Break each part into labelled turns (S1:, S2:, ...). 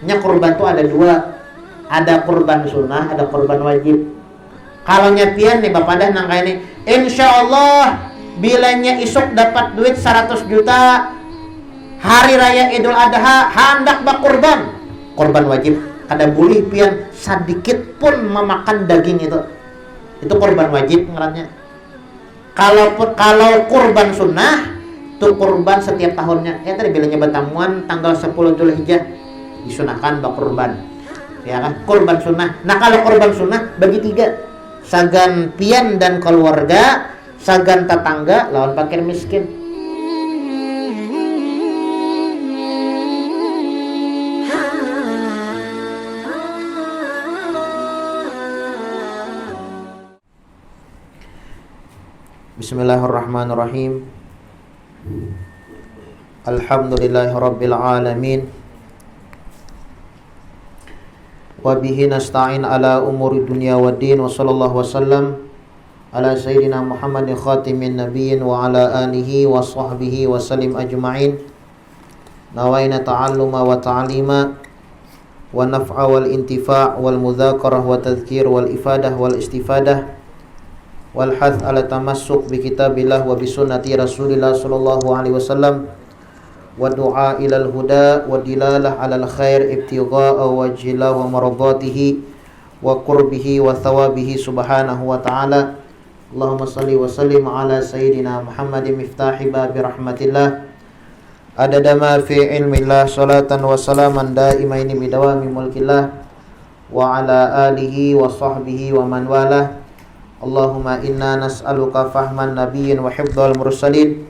S1: Nya kurban tuh ada dua. Ada kurban sunnah, ada kurban wajib. Kalau nyepian nih Bapak dah nangka ini, insya Allah bilanya isuk dapat duit 100 juta, hari raya Idul Adha hendak bakurban. Kurban wajib kada boleh pian sedikit pun memakan daging itu. Itu kurban wajib ngarannya. Kalau kurban sunnah itu kurban setiap tahunnya. Ya tadi bilanya batamuan tanggal 10 Dzulhijjah disunahkan bakurban. Ya kan, kurban sunnah. Nah kalau kurban sunnah bagi 3, sagan pian dan keluarga, sagan tetangga lawan fakir miskin. Bismillahirrahmanirrahim. Alhamdulillahirabbil alamin. Wa bihi nasta'in ala umuri dunya waddin wa sallallahu wasallam ala sayyidina Muhammadin khatimin nabiyyin wa ala alihi wa sahbihi wa sallim ajma'in. Nawaina ta'alluma wa ta'lima wa naf'a wal intifa' wal mudzakarah wa tadhkir wal ifadah wal istifadah wal hath ala tamassuk bi kitabillah wa bi sunnati Rasulillah sallallahu alaihi wasallam wa du'a ilal huda wa dilalah alal khair ibtigha'a wajhillah wa maradatihi wa qurbihi wa thawabihi subhanahu wa ta'ala. Allahumma salli wa sallim ala sayyidina Muhammadin miftahi babi rahmatillah adada ma fi ilmillah salatan wa salaman daimaini bidawami mulkillah wa ala alihi wa sahbihi wa man walah. Allahumma inna nas'aluka fahman nabiyyin wa hifdzal mursalin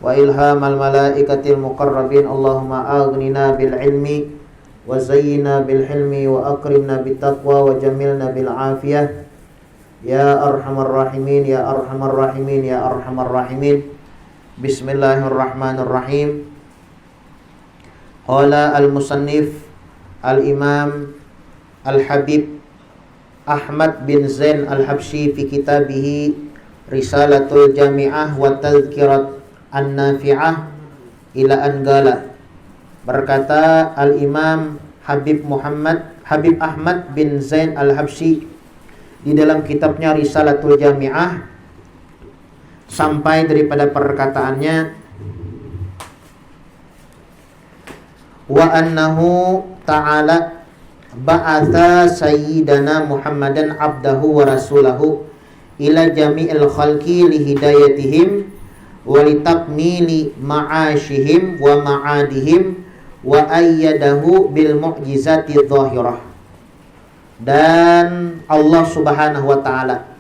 S1: wa ilhamal malaikatil muqarrabin. Allahumma aghnina bil ilmi wa zayyina bil hilmi wa akrimna bit taqwa wa jamilna bil afiyah ya arhamar rahimin ya arhamar rahimin ya arhamar rahimin. Bismillahirrahmanirrahim. Qala al musannif al imam al habib Ahmad bin Zain al-Habsyi fi kitabihi Risalatul Jami'ah wa Tadhkirat An-Nafi'ah ila Anggala. Berkata Al-Imam Habib Ahmad bin Zain al-Habsyi di dalam kitabnya Risalatul Jami'ah sampai daripada perkataannya wa annahu ta'ala ba'atha sayyidana Muhammadan abdahu wa rasulahu ila jami'il khalqi li hidayatihim wa li takmili ma'ashihim wa ma'adihim wa ayyadahu bil mu'jizati dhahirah. Dan Allah subhanahu wa ta'ala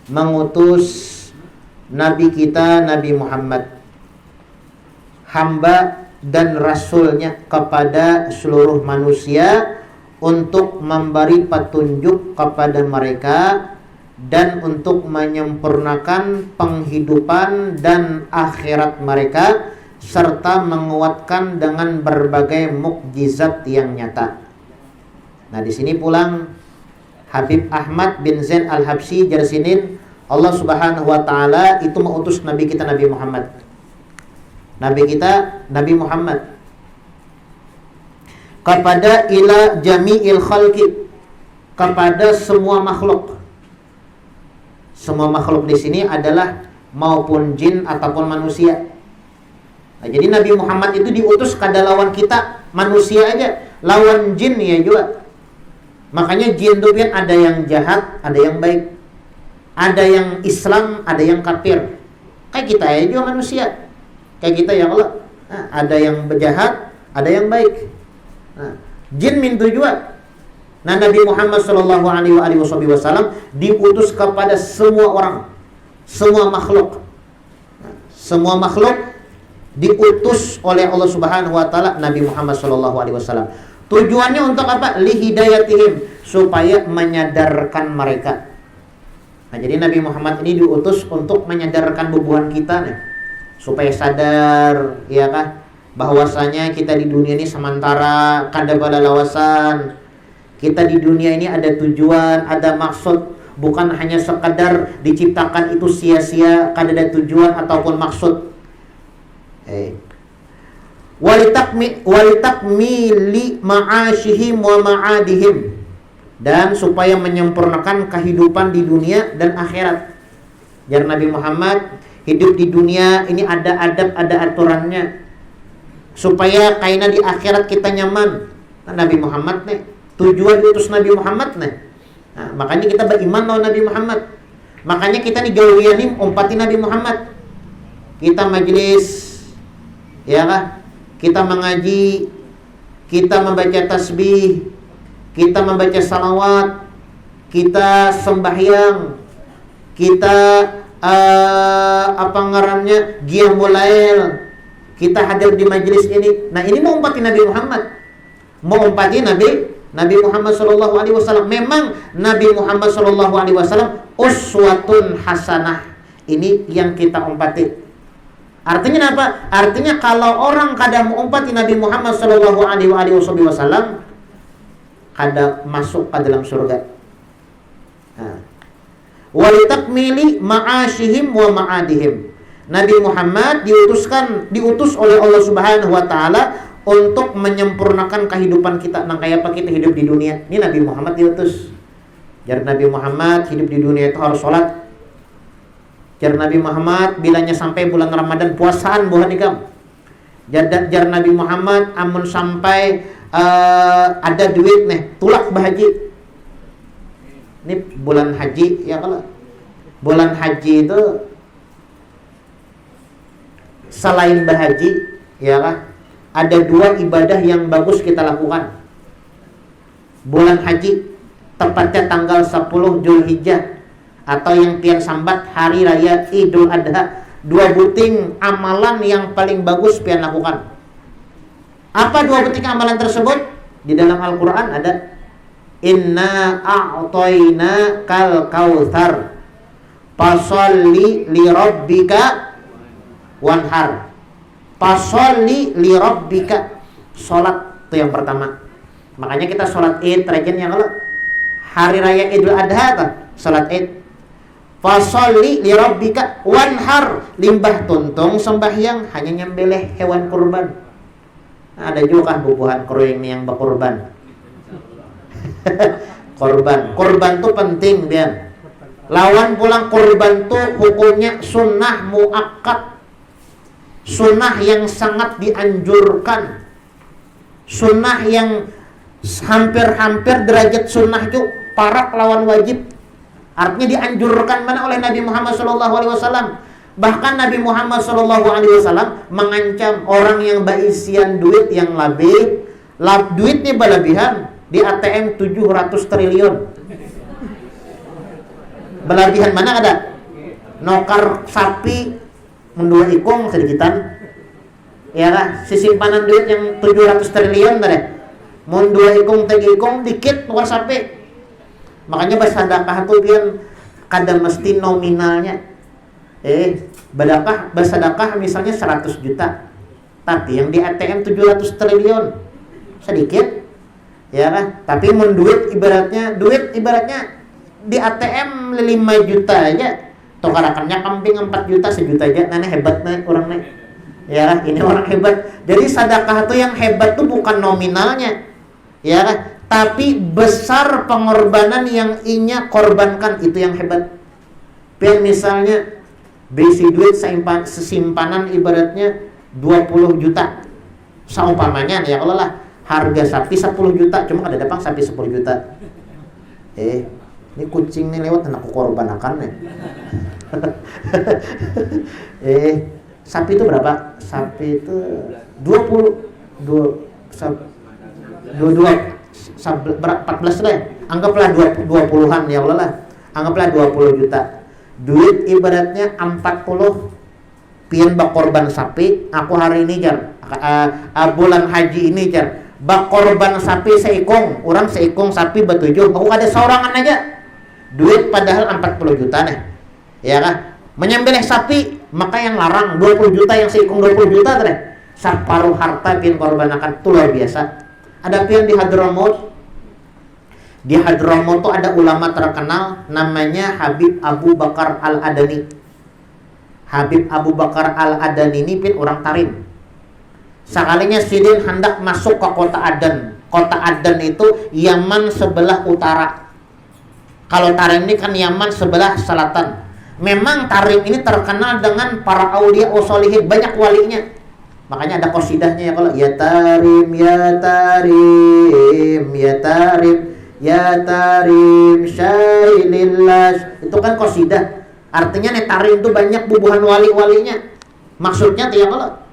S1: mengutus Nabi kita Nabi Muhammad, hamba dan rasulnya kepada seluruh manusia untuk memberi petunjuk kepada mereka dan untuk menyempurnakan penghidupan dan akhirat mereka serta menguatkan dengan berbagai mukjizat yang nyata. Nah, di sini pulang Habib Ahmad bin Zain al-Habsyi jersinin Allah Subhanahu wa taala itu mengutus nabi kita Nabi Muhammad. Nabi kita Nabi Muhammad kepada ila jami'il khalqi, kepada semua makhluk. Semua makhluk di sini adalah maupun jin ataupun manusia. Nah, jadi Nabi Muhammad itu diutus kada lawan kita manusia aja, lawan jin ya juga. Makanya jin itu kan ada yang jahat, ada yang baik. Ada yang Islam, ada yang kafir. Kayak kita ya juga manusia. Kayak kita ya Allah. Nah, ada yang berjahat, ada yang baik. Nah, jin mintu juga. Nah, Nabi Muhammad sallallahu alaihi wasallam diutus kepada semua orang, semua makhluk. Nah, semua makhluk diutus oleh Allah Subhanahu wa taala Nabi Muhammad sallallahu alaihi wasallam. Tujuannya untuk apa? Li hidayatihim, supaya menyadarkan mereka. Nah, jadi Nabi Muhammad ini diutus untuk menyadarkan bubuhan kita nih, supaya sadar, ya kan? Bahwasanya kita di dunia ini sementara, kada bala lawasan. Kita di dunia ini ada tujuan, ada maksud, bukan hanya sekadar diciptakan itu sia-sia, kada ada tujuan ataupun maksud. walitakmili ma'ashihim wa ma'adihim, dan supaya menyempurnakan kehidupan di dunia dan akhirat. Jar Nabi Muhammad, hidup di dunia ini ada adab, ada aturannya, supaya kaina di akhirat kita nyaman. Nah, Nabi Muhammad nih, tujuan diutus Nabi Muhammad nih. Nah, makanya kita beriman lawan Nabi Muhammad. Makanya kita digawianin umpati Nabi Muhammad. Kita majelis, ya kan? Kita mengaji, kita membaca tasbih, kita membaca salawat, kita sembahyang, kita qiyamul lail, kita hadir di majelis ini. Nah, ini mau umpati Nabi Muhammad, mau umpati Nabi Muhammad sallallahu alaihi wasallam. Memang Nabi Muhammad sallallahu alaihi wasallam uswatun hasanah. Ini yang kita umpati. Artinya apa? Artinya kalau orang kadang mengumpati Nabi Muhammad sallallahu alaihi wasallam, kada masuk ke dalam surga. Walitakmili ma'ashihim wa ma'adihim. Nabi Muhammad diutus oleh Allah Subhanahu wa taala untuk menyempurnakan kehidupan kita. Nang kayak apa kita hidup di dunia. Ini Nabi Muhammad diutus. Jar Nabi Muhammad hidup di dunia itu harus sholat. Jar Nabi Muhammad bilanya sampai bulan Ramadan puasaan bukan ikam. Jar Nabi Muhammad amun sampai ada duit nih tulak bahaji. Ini bulan haji ya, kalau bulan haji itu selain berhaji ya kan, ada dua ibadah yang bagus kita lakukan. Bulan haji tepatnya tanggal 10 Zulhijjah atau yang pian sambat hari raya Idul Adha, dua buting amalan yang paling bagus pian lakukan. Apa dua buting amalan tersebut? Di dalam Al-Quran ada inna a'toina kal kautsar fasolli li rabbika wanhar. Fasolli li rabbika, salat itu yang pertama. Makanya kita salat Id regennya kalau hari raya Idul Adha tuh salat Id. Fasolli li rabbika wanhar, limbah tuntung sembahyang hanya nyembelih hewan kurban. Nah, ada juga bubuhan kruing yang berkurban. Kurban tuh penting biar. Lawan pulang kurban tuh hukumnya sunnah muakkad. Sunnah yang sangat dianjurkan. Sunnah yang hampir-hampir derajat sunnah itu parak lawan wajib. Artinya dianjurkan mana oleh Nabi Muhammad SAW. Bahkan Nabi Muhammad SAW mengancam orang yang berisian duit yang lebih, duitnya berlebihan di ATM 700 triliun. Berlebihan mana ada? Nokar sapi mendua ikung sedikitan. Ya kan? Simpanan duit yang 700 triliun tadi. Mendua ikung tegi ikung dikit nokar sapi. Makanya bersedekah itu pian kada mesti nominalnya. Bersedekah misalnya 100 juta. Tapi yang di ATM 700 triliun. Sedikit. Ya kan? Tapi duit ibaratnya di ATM 5 juta aja. Tokarakannya kambing 4 juta, 1 juta aja. Nah, hebat nih orang nih. Ya kan? Ini orang hebat. Jadi sedekah itu yang hebat tuh bukan nominalnya. Ya kan? Tapi besar pengorbanan yang inya korbankan, itu yang hebat. Pian misalnya besi duit sesimpanan ibaratnya 20 juta. Saumpamanya ya Allah lah, harga sapi 10 juta, cuma ada dapat sapi 10 juta. Ini kucing nih lewat aku korbankan nih. Sapi itu berapa? Sapi itu 14 lah, anggaplah 20-an ya Allah lah, anggaplah 20 juta. Duit ibaratnya 40 pian bak korban sapi. Aku hari ini jar bulan haji ini jar bak korban sapi seikong, orang seikong sapi betujuh, aku ada seorangan aja. Duit padahal 40 juta nih. Ya kan? Menyembelih sapi, maka yang larang 20 juta, yang seikong 20 juta teh. Separuh harta pian korban akan itu luar biasa. Ada pian di Hadramaut. Di Hadramaut itu ada ulama terkenal namanya Habib Abu Bakar Al-Adani. Habib Abu Bakar Al-Adani ini pian orang Tarim. Sekalinya sidin hendak masuk ke kota Aden. Kota Aden itu Yaman sebelah utara. Kalau Tarim ini kan Yaman sebelah selatan. Memang Tarim ini terkenal dengan para aulia sholihin, banyak walinya. Makanya ada qasidahnya ya, kalau ya Tarim ya Tarim ya Tarim ya Tarim syailillah. Itu kan qasidah. Artinya nih Tarim itu banyak bubuhan wali-walinya. Maksudnya tuh ya kalau.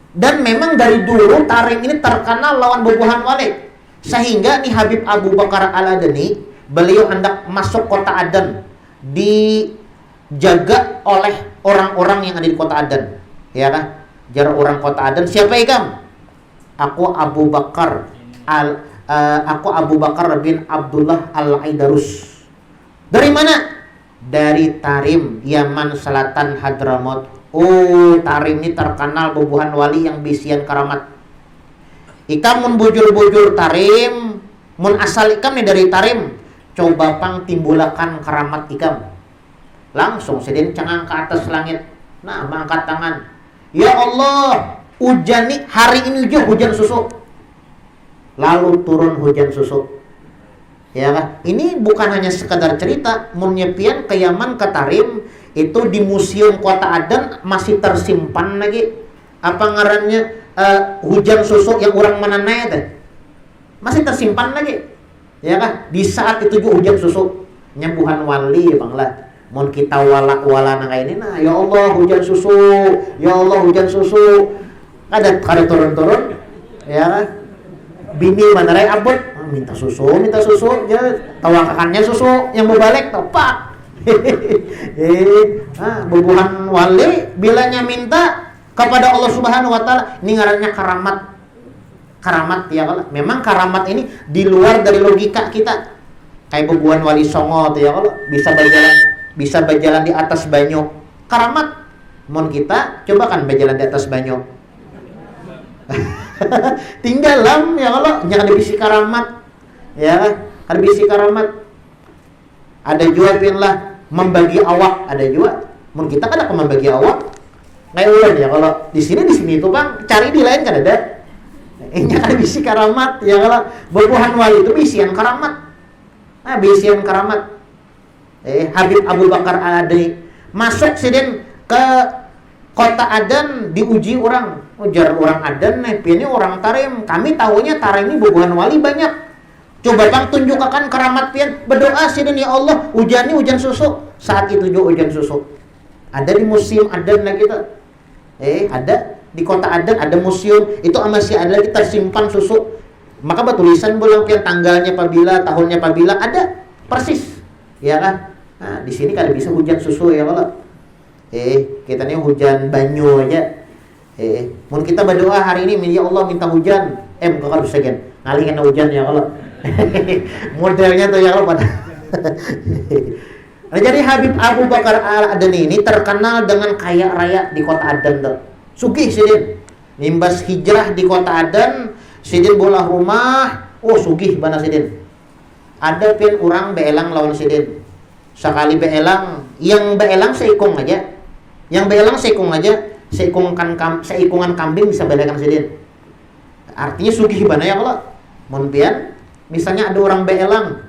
S1: Dan memang dari dulu Tarim ini terkenal lawan bubuhan wali. Sehingga nih Habib Abu Bakar Al-Adani, beliau hendak masuk kota Aden, dijaga oleh orang-orang yang ada di kota Aden. Ya kan? Jarak orang kota Aden, siapa ikam? Aku Abu Bakar bin Abdullah Al-Aidarus. Dari mana? Dari Tarim, Yaman Selatan, Hadramaut. Oh, Tarim ini terkenal bubuhan wali yang bisian karamat. Ikam mun bujur-bujur Tarim, mun asal ikam nih dari Tarim, coba pang timbulakan karamat ikam. Langsung sedin cengang ke atas langit. Nah, mengangkat tangan. Ya Allah, hujan nih hari ini juga hujan susu. Lalu turun hujan susu. Ya kan? Ini bukan hanya sekedar cerita. Mun nyepian ke Yaman ke Tarim, itu di museum kota Aden masih tersimpan lagi. Apa ngarannya? Hujan susu yang orang menanai teh. Masih tersimpan lagi. Ya kan? Di saat itu juga hujan susu. Nyembuhan wali bang lah. Mun kita wala nang ini, nah ya Allah hujan susu, ya Allah hujan susu. Ada turun-turun, ya. Bini mandarai abot, minta susu, ya tawakakannya susu yang berbalik, topak. Bubuhan wali bilanya minta kepada Allah Subhanahu Wa Taala, ini ngarannya karamat ya kalau. Memang karamat ini di luar dari logika kita. Kayak bubuhan wali songo tuh ya kalau bisa berjalan di atas banyu, karamat. Mon kita coba kan berjalan di atas banyu. Tinggalam ya kalau jangan dibisi karamat. Ya, ada bisi karamat. Ada juga lah membagi awak, ada juga. Mon kita kan akan membagi awak. Kayak ulan ya kalau di sini itu Bang, cari di lain kan ada. Ini ada bisi karamat ya kalau bubuhan wali itu bisian karamat. Nah, bisian karamat. Habib Abu Bakar Al-Adani masuk sidin ke kota Aden, diuji orang. Ujar orang Aden nih, ini orang Tarim. Kami tahunya Tarim ini bubuhan wali banyak. Coba bang tunjukkan keramat pian. Berdoa sidin ya Allah, hujan ini hujan susu. Saat itu juga hujan susu. Ada di museum Aden lah kita. Ada di kota Aden ada museum. Itu masih ada lagi tersimpan susu. Maka tulisan bolong pian tanggalnya apabila, tahunnya apabila ada persis. Ya kan? Nah, di sini kada bisa hujan susu ya kalau. Kita nih hujan banyu aja. Mun kita berdoa hari ini, ya Allah minta hujan. Bukan bisa kan. Ngalih kena hujan ya kalau. Modelnya tuh ya kalau pada. Nah, jadi Habib Abu Bakar Al-Adani ini terkenal dengan kaya raya di kota Aden tuh. Sugih sidin. Nimbas hijrah di kota Aden, sidin bola rumah. Oh, sugih bana sidin. Ada pin orang beelang lawan sidin. Sekali beelang, yang beelang seikung aja. Yang beelang seikung aja, seikungan kambing bisa belakan sidin. Artinya sugih bana ya kalau. Mun pian, misalnya ada orang beelang,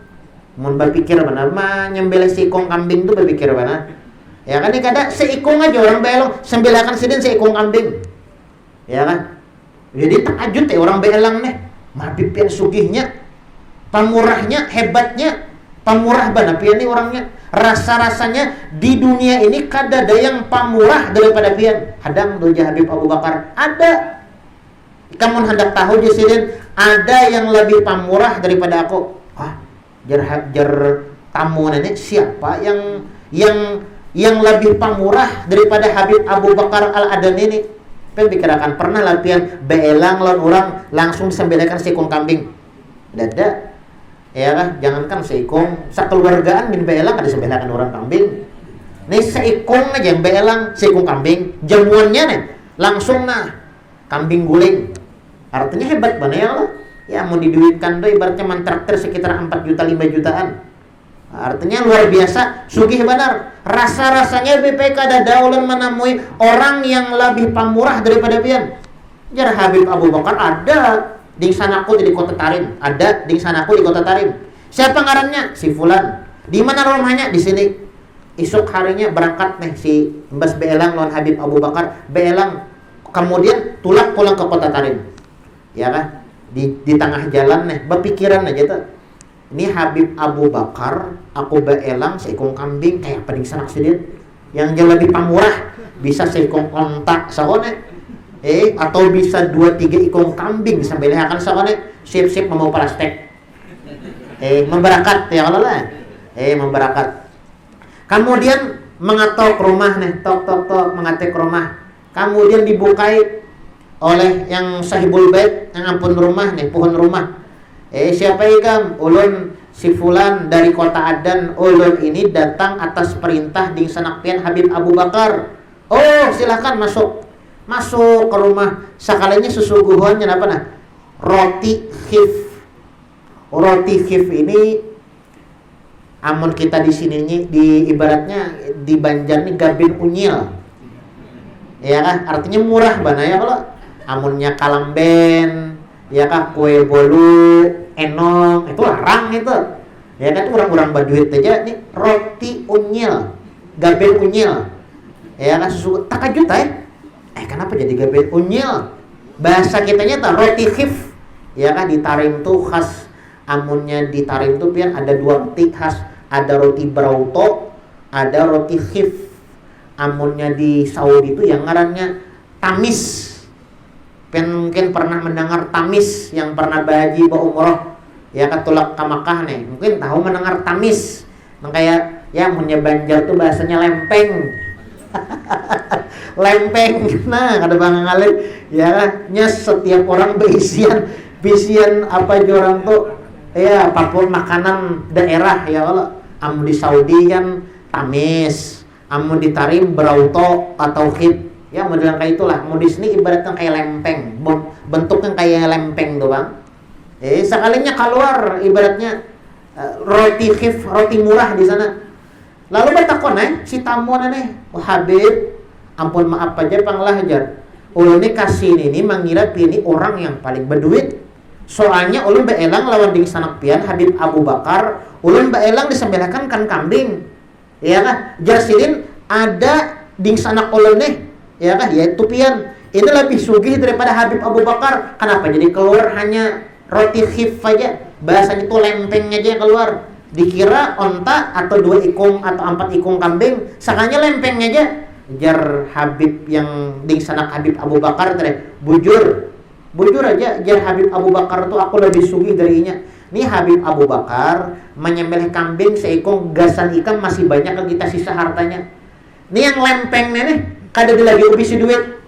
S1: mun berpikir benar mah nyembelih seikung kambing tuh berpikir benar. Ya kan ini kada seikung aja orang beelang, sembelihkan sidin seikung kambing. Ya kan? Jadi takjub ya orang beelang nih. Mabib pian sugihnya. Pamurahnya, hebatnya, pamurah banget pian ini orangnya. Rasa-rasanya di dunia ini kada ada yang pamurah daripada pian. Hadang doja Habib Abu Bakar. Ada. Kamu hendak tahu jasidin, ada yang lebih pamurah daripada aku. Jar tamu nenek siapa yang lebih pamurah daripada Habib Abu Bakar Al-Adani ini? Pikirkan pernah latihan beelang lawan orang langsung sembelihkan seekor kambing. Dada. Ya kan, jangankan seikung, sekeluargaan min beelang ada sembelihkan orang kambing. Nih seikung aja yang beelang, seikung kambing, jamuannya nih langsung kambing guling. Artinya hebat banget ya Allah. Ya mau diduitkan tuh ibaratnya mantraktir sekitar 4 juta 5 jutaan. Artinya luar biasa, sugih benar. Rasa-rasanya BPK ada daulan menemui orang yang lebih pamurah daripada pian. Jar Habib Abu Bakar ada di sanaku di kota Tarim, ada di sanaku di kota Tarim. Siapa ngarannya? Si fulan. Di mana rumahnya? Di sini. Esok harinya berangkat nih si Mbas Beelang lawan Habib Abu Bakar, Beelang. Kemudian pulang ke kota Tarim. Ya kan? Di tengah jalan nih, berpikiran aja tuh. Ini Habib Abu Bakar, aku Beelang seekong kambing kayak apa di sanak sedikit. Yang jauh lebih pamurah, bisa seekong ontak sahone. Atau bisa 2-3 ikong kambing sambil akan sahone, sip-sip mau plastik. Memberakat ya kalau lah. Memberakat. Kemudian mengatok rumah nih, tok mengatek rumah. Kemudian dibukai oleh yang sahibul bait, yang ampun rumah nih, pohon rumah. Siapa ikam? Ulun si fulan dari kota Adan. Ulun ini datang atas perintah di sanakpian Habib Abu Bakar. Oh, silakan masuk ke rumah. Sekalinya susuguhannya apa nah? Roti khif. Roti khif ini amun kita di sini di ibaratnya di Banjar nih gabin unyil. Ya kan? Artinya murah bana ya kalau amunnya kalamben, ya kan kue bolu, enong, itu larang itu. Ya kan orang-orang Baduit aja nih roti unyil, gabin unyil. Ya kan susu takajut kenapa jadi gabin unyil? Bahasa kitanya tuh roti khif. Ya kan di Tarim tuh khas, amunnya di Tarim tuh pian ada 2 roti khas, ada roti brauto, ada roti khif. Amunnya di Saudi itu yang ngarannya tamis. Mungkin pernah mendengar tamis yang pernah bahaji bawa umroh ya katulak ke Makkah nih, mungkin tahu mendengar tamis. Kayak ya amunnya Banjar tuh bahasanya lempeng. Lempeng. Nah, kada bang ngalih ya nya setiap orang bisian apa orang tuh ya apapun makanan daerah ya kalau amun di Saudi kan tamis, amun di Tarim brauto atau khid. Ya model kayak itulah. Mau di sini ibaratnya kayak lempeng, bentuknya kayak lempeng tuh bang. Sekalinya keluar ibaratnya roti khif, roti murah di sana. Lalu bertakon si tamu oh Habib, ampun maaf aja panglajar. Ulun ini kasih ini mengira ini orang yang paling berduit. Soalnya ulun beelang lawan ding sanak pian Habib Abu Bakar, ulun beelang disembelihkan kan kambing. Ya kan? Jasilin ada ding sanak ulun nih. Ya kan, ya itu pian. Ini lebih sugih daripada Habib Abu Bakar. Kenapa jadi keluar hanya roti khif aja? Bahasanya itu lempeng aja yang keluar. Dikira onta atau 2 ikung atau 4 ikung kambing, sakanya lempeng aja. Jar Habib yang di sanak Habib Abu Bakar bujur aja. Jar Habib Abu Bakar tuh aku lebih sugih darinya. Nih Habib Abu Bakar menyembelih kambing seikung gasan ikan masih banyak ke kita sisa hartanya. Nih yang lempeng nih kada ada lagi ubisi duit,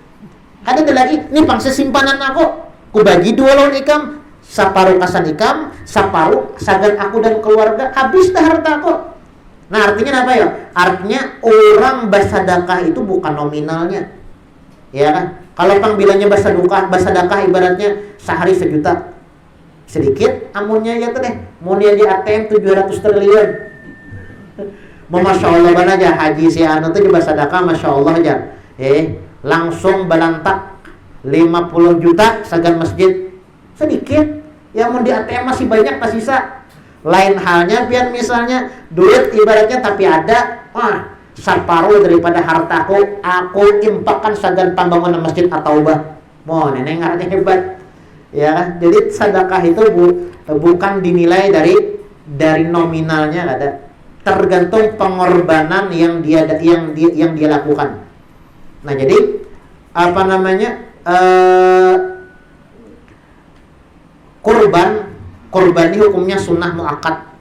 S1: kada ada lagi nih pangsa simpanan aku bagi 2 lawan ikam, separuh kasan ikam, separuh sagan aku dan keluarga, habis dah harta aku. Nah artinya apa ya? Artinya orang bersedekah itu bukan nominalnya, ya kan? Kalau pang bilangnya bersedekah ibaratnya sehari 1 juta sedikit, amunnya ya tuh deh mau dia di ATM 700 triliun. Masya Allah ban aja haji si anu tuh di bersedekah Masya Allah aja. Langsung belantak 50 juta sagan masjid. Sedikit. Yang mau di ATM masih banyak tak sisa. Lain halnya pian misalnya duit ibaratnya tapi ada separuh daripada hartaku aku impakkan sagan pembangunan masjid At-Taubah. Mau neneng ngaranya hebat. Ya, jadi sedekah itu bukan dinilai dari nominalnya ada. Tergantung pengorbanan yang dia lakukan. Nah jadi apa namanya kurban ini hukumnya sunnah muakkad,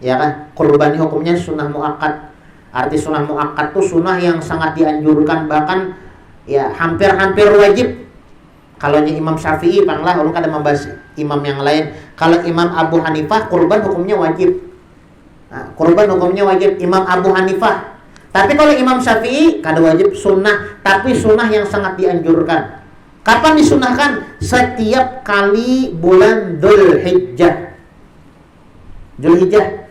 S1: ya kan? Kurban ini hukumnya sunnah muakkad. Arti sunnah muakkad itu sunnah yang sangat dianjurkan, bahkan ya hampir wajib. Kalau Imam Syafi'i panglah orang kada membahas imam yang lain. Kalau Imam Abu Hanifah kurban hukumnya wajib. Nah, kurban hukumnya wajib Imam Abu Hanifah. Tapi kalau Imam Syafi'i kada wajib, sunnah, tapi sunnah yang sangat dianjurkan. Kapan disunahkan? Setiap kali bulan Dzulhijjah. Dzulhijjah.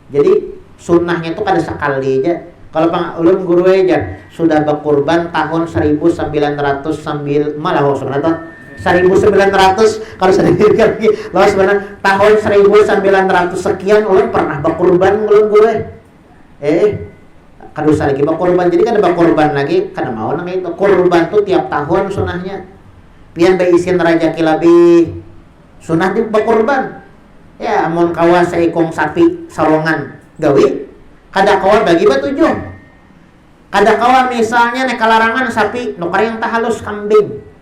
S1: Jadi sunnahnya itu kada sekali aja. Kalau pang ulun guru aja sudah berkurban tahun 1900 sambil malah sebenarnya 1900 kalau saya pikir lagi loh sebenarnya tahun 1900 sekian ulun pernah berkurban ulun guru kalau saya lagi berkurban jadi kan ada berkurban lagi karena mau nang itu kurban tuh tiap tahun sunahnya pian beisin raja kilabi sunah di berkurban ya amun kawa seekong sapi sarongan gawi kada kawa bagi batujuh kada kawa misalnya nek kalarangan sapi nukar yang tak halus kambing.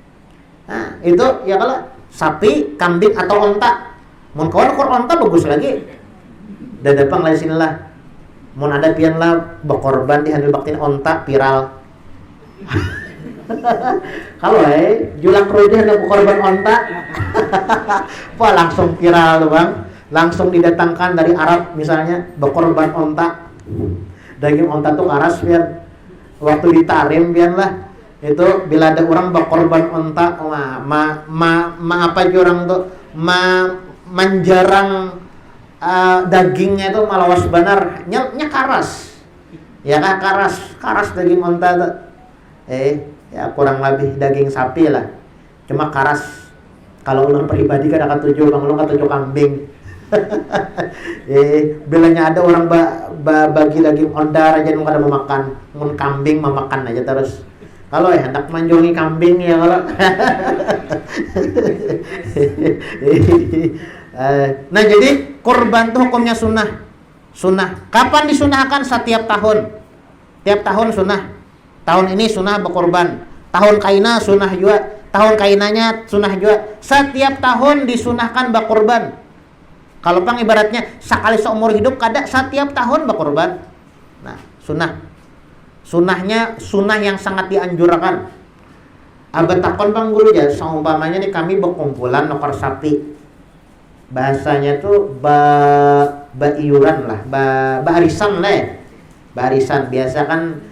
S1: Nah, itu ya kalau sapi, kambing atau onta. Mun kawan ukur onta bagus lagi. Dadapang lah sinilah. Mun ada pian lah berkorban di handil baktin onta viral. Kalau julang rudi handil berkorban onta. Wah langsung viral tuh bang. Langsung didatangkan dari Arab misalnya berkorban onta. Daging onta tuh karas biar waktu ditarim pian lah. Itu bila ada orang berkorban onta apa orang tuh menjarang dagingnya itu malawas benar nya karas ya kan karas daging onta tuh ya kurang lebih daging sapi lah cuma karas kalau ulun pribadi kan akan tujuh bang ulun kan tujuh kambing bilanya ada orang bagi daging onta aja nunggu ada mau makan mun kambing memakan aja terus kalau hendak manjungi kambing ya kalau nah jadi kurban tuh hukumnya sunnah kapan disunahkan setiap tahun tiap tahun sunnah tahun ini sunnah berkurban tahun kaina sunnah juga tahun kainanya sunnah juga setiap tahun disunahkan berkurban kalau pang ibaratnya sekali seumur hidup kada setiap tahun berkurban nah sunnahnya sunnah yang sangat dianjurkan. Abad takon bang guru ya, seumpamanya nih kami berkumpulan nukar sapi. Bahasanya tuh iuran lah, arisan lah. Barisan biasa kan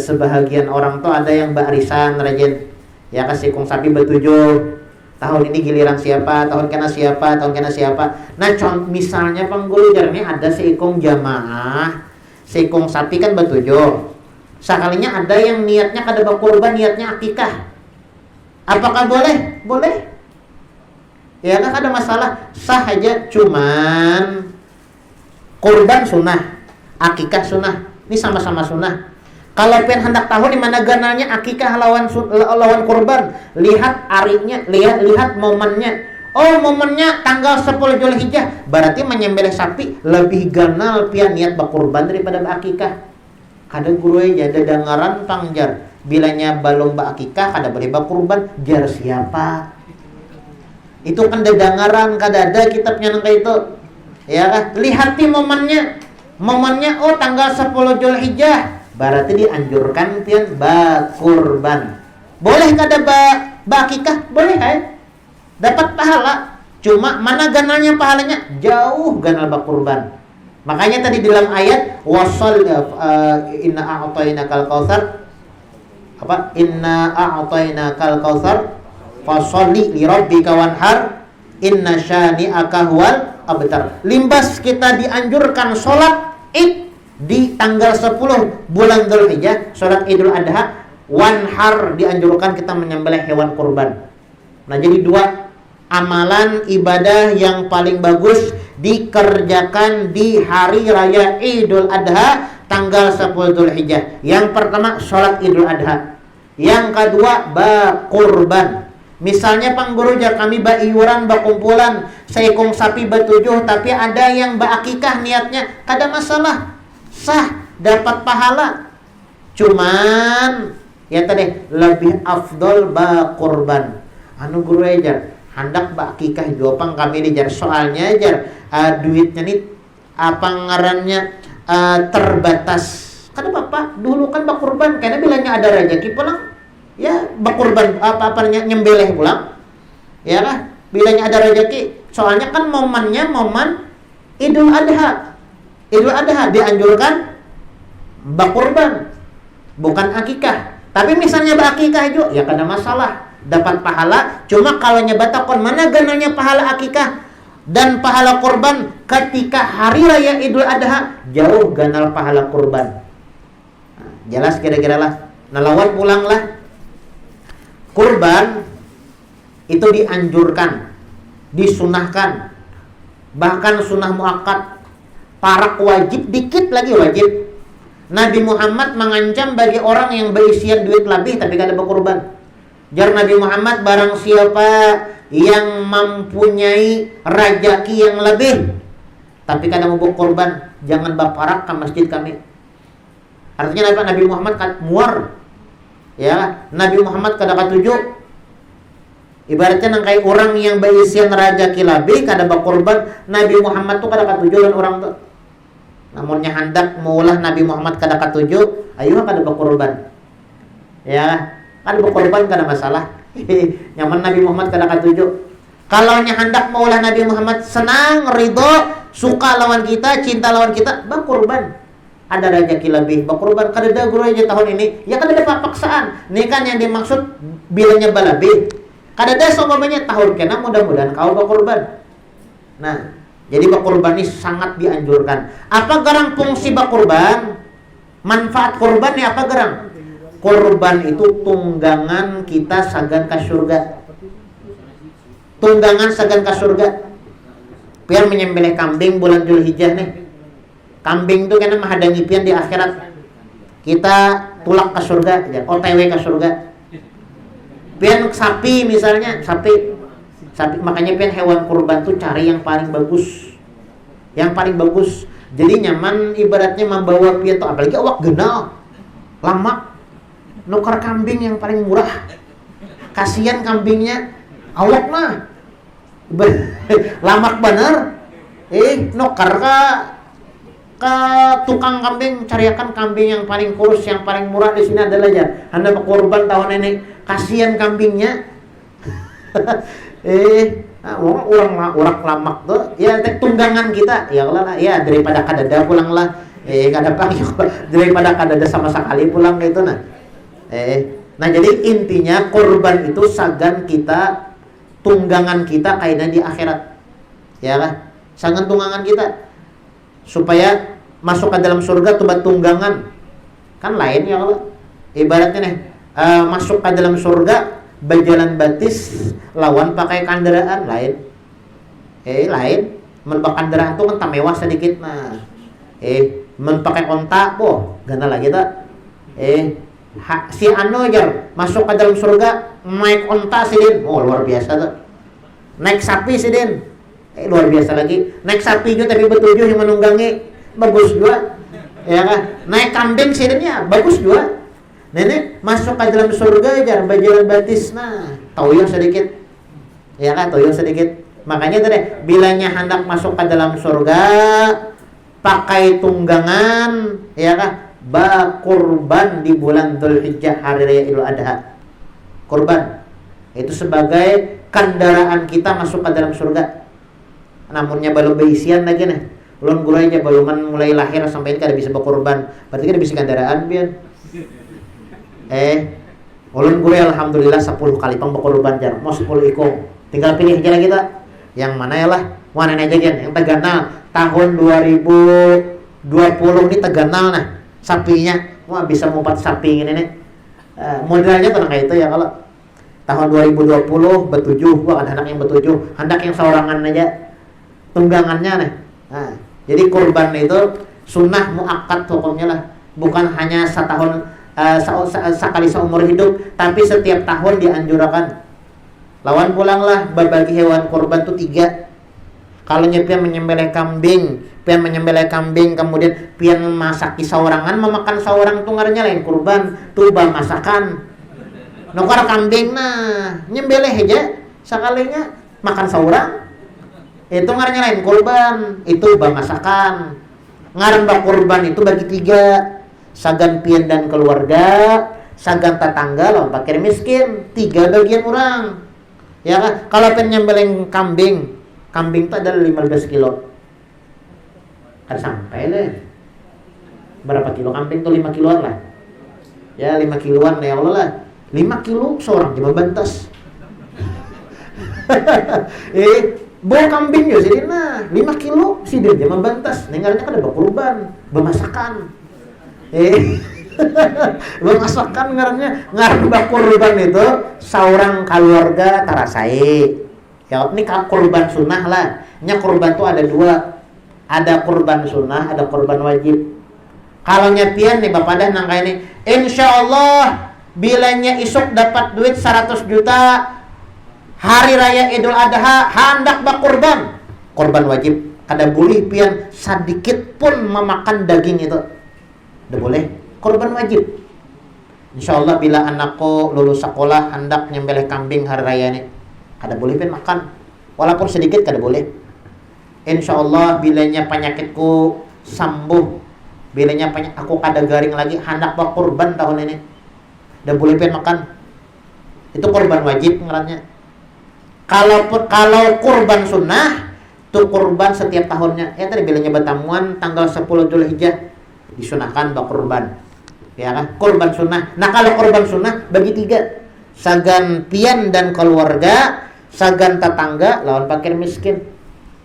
S1: sebahagian orang tuh ada yang arisan rajin. Ya kasih kong sapi bertujuh. Tahun ini giliran siapa, tahun kena siapa. Nah, misalnya bang guru ini ada seikong jamaah seekong sapi kan bertujuh. Sekalinya ada yang niatnya kada berkurban, niatnya akikah. Apakah boleh? Boleh. Ya kan ada masalah. Sah aja cuman kurban sunnah, akikah sunnah. Ini sama-sama sunnah. Kalau pengen hendak tahu di mana ganalnya akikah lawan kurban, lihat arinya, lihat momennya. Oh momennya tanggal 10 Zulhijjah berarti menyembelih sapi lebih ganal pian niat berkurban daripada berakikah. Kada guru aja ada dengaran pangjar bilanya balong berakikah kada boleh berkurban jar siapa. Itu kan dengaran kada ada kitabnya nang itu. Ya kan lihati momennya oh tanggal 10 Zulhijjah berarti dianjurkan pian berkurban. Boleh kada berakikah? Boleh dapat pahala, cuma mana ganalnya pahalanya? Jauh ganal berkurban. Makanya tadi dalam ayat wasal inna a'tainakal kautsar inna a'tainakal kautsar fasholli li rabbika wanhar inna syani'aka huwal abtar. Limbas kita dianjurkan sholat Id di tanggal 10 bulan Dzulhijjah, sholat Idul Adha, wanhar dianjurkan kita menyembelih hewan kurban. Nah, jadi dua amalan ibadah yang paling bagus dikerjakan di hari raya Idul Adha tanggal 10 Dzulhijjah. Yang pertama sholat Idul Adha, yang kedua berkurban. Misalnya pangguru kami baiuran bakumpulan seekong sapi bertujuh tapi ada yang berakikah niatnya, kada masalah, sah, dapat pahala. Cuman ya tadi lebih afdol berkurban. Anu guru ajar hendak bakikah juapang kami dijar soalnya ajar duitnya nih apa ngarannya terbatas. Kada apa dulu kan berkurban karena bilangnya ada rezeki pulang ya berkurban apa-apanya nyembelih pulang ya lah bilangnya ada rezeki soalnya kan momennya momen Idul Adha dianjurkan berkurban bukan akikah. Tapi misalnya berakikah juga ya kada masalah, dapat pahala. Cuma kalau nyebatakon mana gananya pahala akikah dan pahala kurban ketika hari raya Idul Adha, jauh ganal pahala kurban. Jelas kira-kira lah. Nah lawan pulanglah. Kurban itu dianjurkan, disunahkan, bahkan sunnah muakkad, parak wajib, dikit lagi wajib. Nabi Muhammad mengancam bagi orang yang berisian duit lebih tapi kada berkurban. Jar Nabi Muhammad, barang siapa yang mempunyai rajaki yang lebih tapi kada mau berkurban, jangan baparak ke masjid kami. Artinya apa? Nabi Muhammad kan muar. Ya, Nabi Muhammad kada katuju. Ibaratnya nang kayak orang yang berisian rajaki lebih kada berkurban, Nabi Muhammad tuh kada katuju dan orang tuh. Namunnya hendak maulah Nabi Muhammad kada katuju, ayo kada berkurban. Ya, kada berkurban kada masalah. Nyaman Nabi Muhammad kada katuju. Kalau nya hendak maulah Nabi Muhammad senang, ridho, suka lawan kita, cinta lawan kita, berkurban. Ada rezeki lebih, berkurban. Kada ada guru aja tahun ini, ya kada ada paksaan. Ini kan yang dimaksud bilanya balabih. Kada ada seumpamanya tahun kena mudah-mudahan kau berkurban. Nah, jadi berkurban ini sangat dianjurkan. Apa gerang fungsi berkurban? Manfaat kurban ni apa gerang? Kurban itu tunggangan kita sagan ke surga. Tunggangan sagan ke surga. Biar menyembelih kambing bulan Dzulhijjah nih. Kambing itu kan menghadangi pian di akhirat. Kita tulak ke surga, ya, OTW ke surga. Pian sapi misalnya, sapi makanya pian hewan kurban tuh cari yang paling bagus. Yang paling bagus. Jadi nyaman ibaratnya membawa pian tuh, apalagi awak genal. Lama nukar kambing yang paling murah. Kasihan kambingnya, awak mah lamak bener. Nukar ke tukang kambing, cariakan kambing yang paling kurus, yang paling murah di sini adalah ya. Anda berkorban tahun ini, kasihan kambingnya. Orang lamak tuh, ya tunggangan kita, ya lah, ya daripada kadada pulang lah, kada pakai daripada kadada sama sekali pulang gitu nah. Nah jadi intinya korban itu sagan kita, tunggangan kita kainan di akhirat, ya lah, sagan tunggangan kita. Supaya masuk ke dalam surga tuh tunggangan kan lain ya Allah. Ibaratnya nih masuk ke dalam surga berjalan batis lawan pakai kendaraan lain. Lain men kendaraan tuh kan mewah sedikit nah. Men pakai onta gana lagi tak. Si anu jar masuk ke dalam surga naik onta sidin. Luar biasa tuh. Naik sapi sidin. Luar biasa lagi. Naik sapi juga tapi betujuh yang menunggangi, bagus juga. Ya kan? Naik kambing sidinnya bagus juga. Nenek masuk ke dalam surga aja berjalan batis. Nah, toyong sedikit. Ya kan, toyong sedikit. Makanya tadi bilanya hendak masuk ke dalam surga pakai tunggangan, ya kan? Kurban di bulan Dzulhijjah hari raya Idul Adha. Kurban itu sebagai kendaraan kita masuk ke dalam surga. Namunnya belum beisian lagi nih. Ulun guru aja belum mulai lahir sampai ini kada bisa berkorban. Berarti kada bisa kendaraan pian. Ulun guru alhamdulillah 10 kali pang berkorban jar. Mau 10 ikong. Tinggal pilih aja lagi kita. Yang mana ya lah? Mana aja kan yang terganal tahun 2020 ini terganal nah. Sapinya wah bisa mumpat sapi ini nih. Modelnya tuh kayak itu ya kalau tahun 2020 betujuh, gua ada anak yang betujuh, hendak yang seorangan aja. Tunggangannya nih. Nah, jadi kurban itu sunnah muakkad hukumnya lah, bukan hanya setahun sekali seumur hidup, tapi setiap tahun dianjurkan. Lawan pulanglah berbagi hewan kurban itu 3. Kalau pian menyembelih kambing, kemudian pian masaki saorangan, memakan saorang tuh ngarannya lain kurban, tuh masakan. Nukar kambing nah, nyembelih aja sekalinya makan saorang. Itu ngarannya lain kurban, itu masakan. Ngaran kurban itu bagi 3. Sagan pian dan keluarga, sagan tetangga lawan fakir miskin, 3 bagian orang. Ya kan? Kalau pian nyembelih kambing itu adalah 15 kilo. Kan sampai deh. Berapa kilo kambing tuh 5 kiloan lah. Ya 5 kiloan ya Allah lah. 5 kilo seorang cuma bantas. Bawa kambing ya sini nah 5 kilo sidin dia membantas nengarnya kan ada berkurban bermasakan Memasakkan ngaran kurban itu seorang keluarga tarasai. Ya, ini kurban sunnah lah. Nya kurban tuh ada dua. Ada kurban sunnah, ada kurban wajib. Kalau nyepian nih Bapak dah nangka ini, insyaallah bilanya isuk dapat duit 100 juta hari raya Idul Adha hendak bakurban. Kurban wajib. Kada boleh pian sedikit pun memakan daging itu. Tidak boleh. Kurban wajib. Insyaallah bila anakku lulus sekolah hendak nyembelih kambing hari raya ini, kada boleh pian makan. Walaupun sedikit kada boleh. Insyaallah bilanya penyakitku sembuh, bilanya aku kada garing lagi hendak bakurban tahun ini, tidak boleh pian makan. Itu kurban wajib ngarannya. Kalau kurban sunnah itu kurban setiap tahunnya. Ya tadi bilangnya batamuan tanggal 10 Dzulhijjah disunahkan bakurban. Ya kan? Kurban sunnah. Nah, kalau kurban sunnah bagi 3. Sagan pian dan keluarga, sagan tetangga lawan fakir miskin.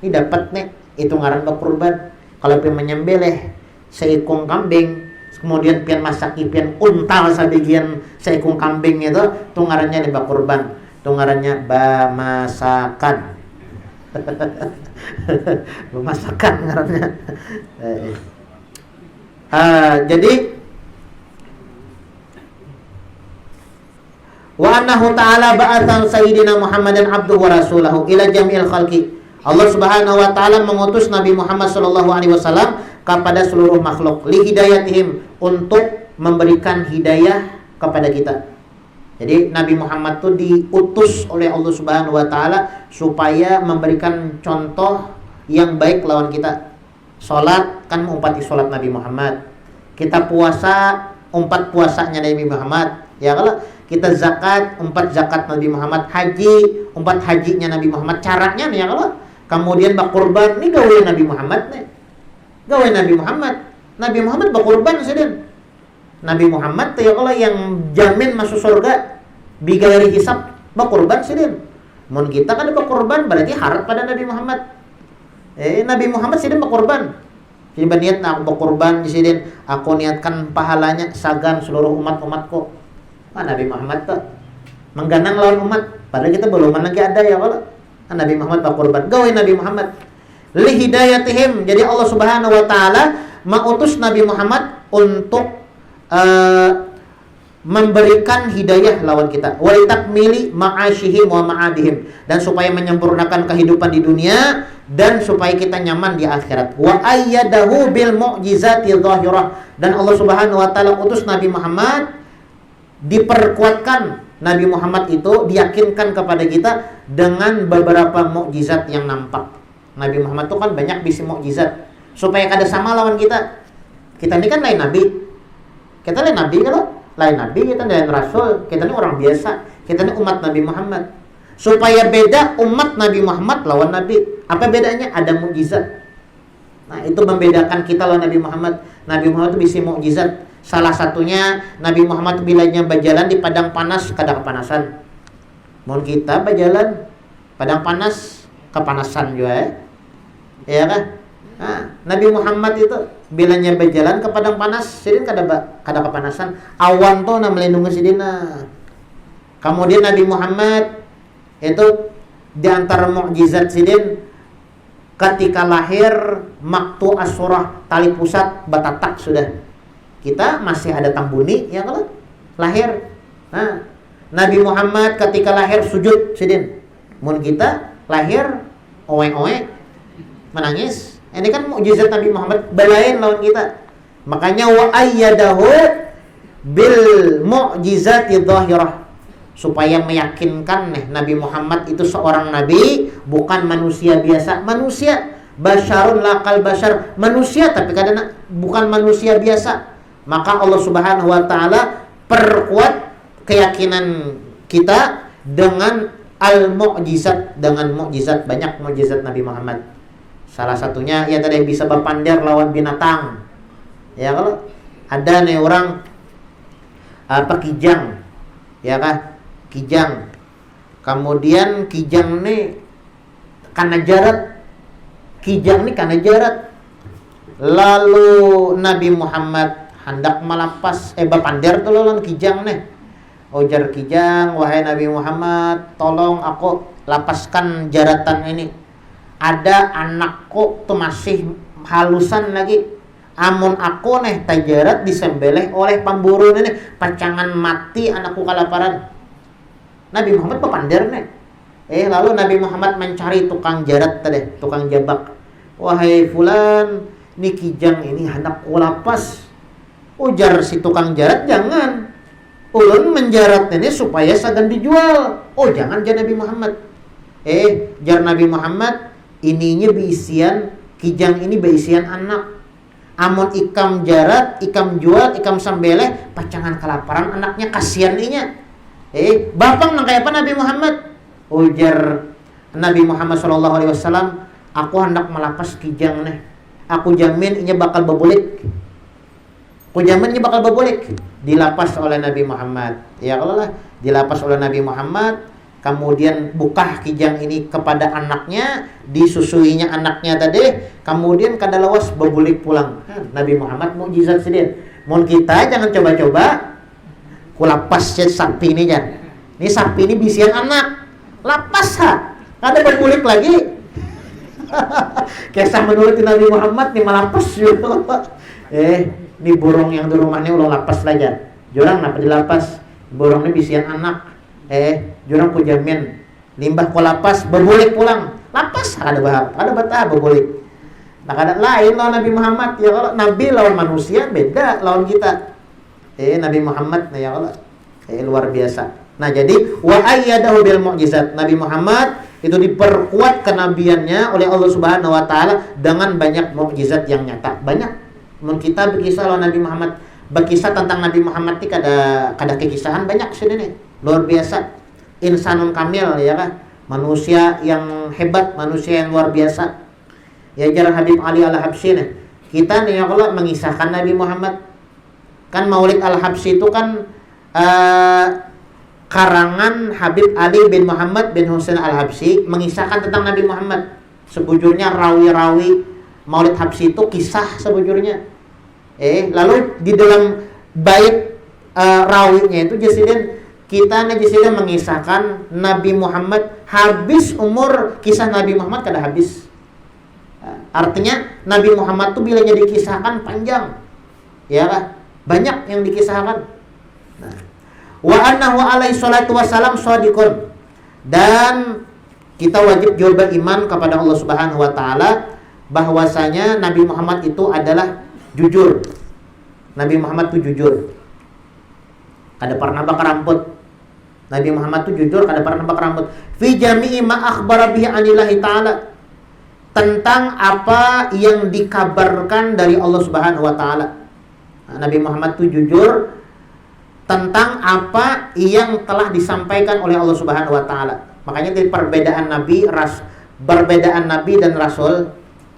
S1: Ini dapat nih, itu ngaran bakurban. Kalau pian menyembelih seekor kambing, kemudian pian masaki pian untal sebagian seekor kambing itu ngarannya nih bakurban. Itu ngarannya bamasakan. Bamasakan ngarannya. Jadi wa annahu ta'ala ba'atha sayyidina Muhammadan abduhu wa rasulahu ila jami'il khalqi. Allah Subhanahu wa taala mengutus Nabi Muhammad sallallahu alaihi wasallam kepada seluruh makhluk li hidayatihim, untuk memberikan hidayah kepada kita. Jadi Nabi Muhammad itu diutus oleh Allah Subhanahu wa taala supaya memberikan contoh yang baik lawan kita. Salat kan umpati salat Nabi Muhammad. Kita puasa umpat puasanya Nabi Muhammad. Ya kalau kita zakat umpat zakat Nabi Muhammad, haji umpat hajinya Nabi Muhammad. Caranya nih ya kalau kemudian bakurban ini gawe Nabi Muhammad nih. Gawe Nabi Muhammad. Nabi Muhammad bakurban sedin. Nabi Muhammad tuh ya kalau yang jamin masuk surga bigari hisab bakurban sedin. Mun kita kan bakurban berarti harap pada Nabi Muhammad. Nabi Muhammad sedin bakurban. Jadi berniat aku bakurban di sini, aku niatkan pahalanya sagan seluruh umat-umatku. Nabi Muhammad tuh mengganang lawan umat. Padahal kita belum lagi ada ya kalau Nabi Muhammad bakurban. Gawe Nabi Muhammad li hidayatihim. Jadi Allah Subhanahu wa taala mengutus Nabi Muhammad untuk memberikan hidayah lawan kita. Wa litakmili ma'ashihim wa ma'adihim, dan supaya menyempurnakan kehidupan di dunia dan supaya kita nyaman di akhirat. Wa ayyadahu bil mu'jizati dhahirah, dan Allah Subhanahu wa taala utus Nabi Muhammad, diperkuatkan Nabi Muhammad itu, diyakinkan kepada kita dengan beberapa mukjizat yang nampak. Nabi Muhammad itu kan banyak bisi mukjizat supaya kada sama lawan kita. Kita ini kan lain nabi. Kita lain nabi kalau lain nabi, kita lain rasul, kita ini orang biasa, kita ini umat Nabi Muhammad. Supaya beda umat Nabi Muhammad lawan nabi. Apa bedanya? Ada mukjizat. Nah, itu membedakan kita lawan Nabi Muhammad. Nabi Muhammad itu bisi mukjizat. Salah satunya Nabi Muhammad bilanya berjalan di padang panas kada kepanasan. Mun kita berjalan padang panas kepanasan juga ya kan? Nah, Nabi Muhammad itu bilanya berjalan ke padang panas sidin kada kepanasan. Awan tuh na melindungi sidina. Kemudian Nabi Muhammad itu di antara mukjizat sidin ketika lahir maktu asurah, tali pusat batatak sudah. Kita masih ada tambuni ya kalau lahir. Nah, Nabi Muhammad ketika lahir sujud sidin. Mun kita lahir oe-oe menangis. Ini kan mukjizat Nabi Muhammad balain lawan kita. Makanya wa ayyadahu bil mu'jizati dhahirah, supaya meyakinkan nih Nabi Muhammad itu seorang nabi, bukan manusia biasa. Manusia basyarun laqal basyar, manusia tapi kadang bukan manusia biasa. Maka Allah Subhanahu wa taala perkuat keyakinan kita dengan al-mu'jizat, dengan mukjizat, banyak mukjizat Nabi Muhammad. Salah satunya ya tadi bisa berpandar lawan binatang. Ya kalau ada nih orang kijang. Ya kan? Kijang. Kemudian kijang nih kana jarat. Kijang nih kana jarat. Lalu Nabi Muhammad hendak melapas bapander tuh lawan Kijang nih. Ujar Kijang, wahai Nabi Muhammad, tolong aku lapaskan jaratan ini. Ada anakku tuh masih halusan lagi. Amun aku nih tajarat disembelih oleh pemburu ini, pacangan mati anakku kelaparan. Nabi Muhammad papander nih. Lalu Nabi Muhammad mencari tukang jarat tadi, tukang jabak. Wahai fulan, ini Kijang ini hendak lapas. Ujar si tukang jarat, jangan. Ulun menjarat ini supaya sagan dijual. Oh jangan Nabi Muhammad. Jar Nabi Muhammad, ininya beisian Kijang ini beisian anak. Amun ikam jarat, ikam jual, ikam sambeleh, pacangan kelaparan anaknya kasihan inya. Bapang nang kaya apa Nabi Muhammad? Ujar Nabi Muhammad SAW, aku hendak melapas Kijang nih. Aku jamin inya bakal bebulik. Aku jamin inya bakal bebulik. Dilapas oleh Nabi Muhammad. Ya Allah, dilapas oleh Nabi Muhammad. Kemudian buka Kijang ini kepada anaknya, disusuinya anaknya tadi, kemudian kadalawas bebulik pulang. Nabi Muhammad mukjizat sedih. Mun kita jangan coba-coba kulapas sapi ini kan. Ini sapi ini bisian anak. Lapas ha. Kada bebulik lagi. Kisah menurut Nabi Muhammad nih malapas juga. Ini burung yang di rumahnya ulah lapas lagi. Jurang napa dilapas? Burung ini bisian anak. Jurang ku jamin limbah ku lapas bebulik pulang. Lapas ada bahap, ada batah bebulik. Nah kada lain lawan Nabi Muhammad ya Allah. Nabi lawan manusia beda lawan kita. Nabi Muhammad ya Allah. Luar biasa. Nah jadi wa ayyadahu bil mu'jizat. Nabi Muhammad itu diperkuat kenabiannya oleh Allah Subhanahu wa taala dengan banyak mukjizat yang nyata. Banyak. Mun kita berkisah lawan Nabi Muhammad, berkisah tentang Nabi Muhammad ini kada kekisahan banyak sini nih. Luar biasa. Insanun kamil ya kan. Manusia yang hebat, manusia yang luar biasa. Ya jar Habib Ali Al-Habsyi nih. Kita nih ya Allah mengisahkan Nabi Muhammad. Kan Maulid Al-Habsyi itu kan karangan Habib Ali bin Muhammad bin Husain Al-Habsyi mengisahkan tentang Nabi Muhammad. Sebujurnya rawi-rawi Maulid Habsyi itu kisah sebujurnya. Lalu di dalam bait rawinya itu kita mengisahkan Nabi Muhammad habis umur kisah Nabi Muhammad kada habis. Artinya Nabi Muhammad tuh bila jadi kisahkan panjang. Ya kan? Banyak yang dikisahkan. Nah, wa annahu alaihi salatu wassalam shadiqun. Dan kita wajib juga beriman kepada Allah Subhanahu wa taala bahwasanya Nabi Muhammad itu adalah jujur. Nabi Muhammad itu jujur. Kada pernah bakar rambut. Nabi Muhammad itu jujur, kada pernah bakar rambut. Fi jami'i ma akhbara bihi anillahi ta'ala. Tentang apa yang dikabarkan dari Allah Subhanahu wa taala. Nah, Nabi Muhammad itu jujur tentang apa yang telah disampaikan oleh Allah Subhanahu wa taala. Makanya dari perbedaan Nabi dan Rasul,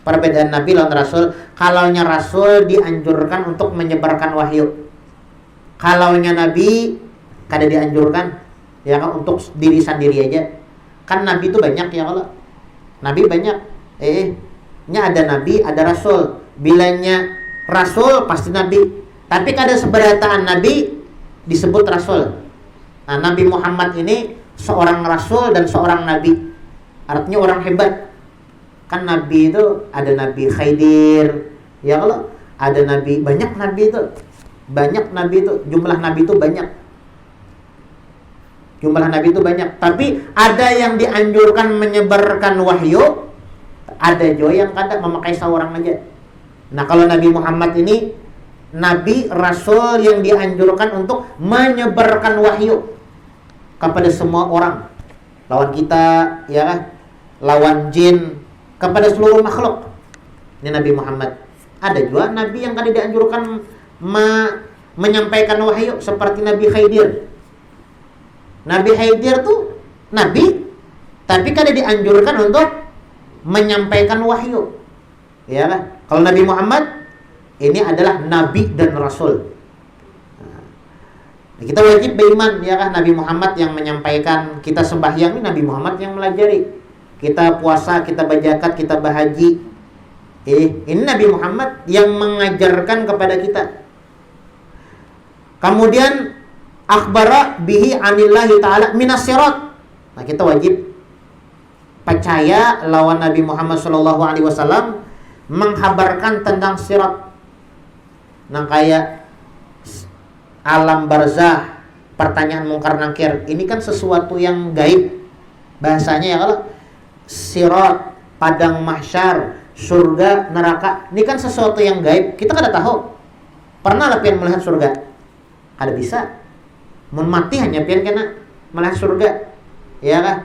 S1: perbedaan Nabi lawan Rasul, kalaunya Rasul dianjurkan untuk menyebarkan wahyu. Kalaunya Nabi kada dianjurkan ya kan untuk diri sendiri aja. Kan Nabi itu banyak ya Allah. Nabi banyak. Nya ada Nabi, ada Rasul. Bilanya Rasul pasti Nabi. Tapi kada seberataan Nabi disebut Rasul. Nah, Nabi Muhammad ini seorang Rasul dan seorang Nabi. Artinya orang hebat. Kan Nabi itu ada Nabi Khidir, ya Allah, ada Nabi, banyak Nabi itu. Banyak Nabi itu, jumlah Nabi itu banyak. Jumlah Nabi itu banyak. Tapi ada yang dianjurkan menyebarkan wahyu, ada juga yang kada memakai seorang aja. Nah, kalau Nabi Muhammad ini Nabi Rasul yang dianjurkan untuk menyebarkan wahyu kepada semua orang. Lawan kita, ya kan? Lawan jin, kepada seluruh makhluk. Ini Nabi Muhammad. Ada juga Nabi yang kada dianjurkan menyampaikan wahyu seperti Nabi Khidir. Nabi Khidir tuh Nabi, tapi kada dianjurkan untuk menyampaikan wahyu. Ya kan? Kalau Nabi Muhammad ini adalah Nabi dan Rasul. Nah, kita wajib beriman ya kan, Nabi Muhammad yang menyampaikan. Kita sembahyang ini Nabi Muhammad yang melajari. Kita puasa, kita berzakat, kita berhaji. Ini Nabi Muhammad yang mengajarkan kepada kita. Kemudian akhbara bihi anillahi ta'ala minas sirat. Nah, kita wajib percaya lawan Nabi Muhammad sallallahu alaihi wasallam menghabarkan tentang sirat. Nah, kayak alam barzah, pertanyaan mungkar nakir, ini kan sesuatu yang gaib bahasanya ya. Kalau sirat, padang mahsyar, surga, neraka, ini kan sesuatu yang gaib, kita kada tahu. Pernah lah pian melihat surga? Kada bisa. Mun mati hanya pian kena melihat surga, ya kan?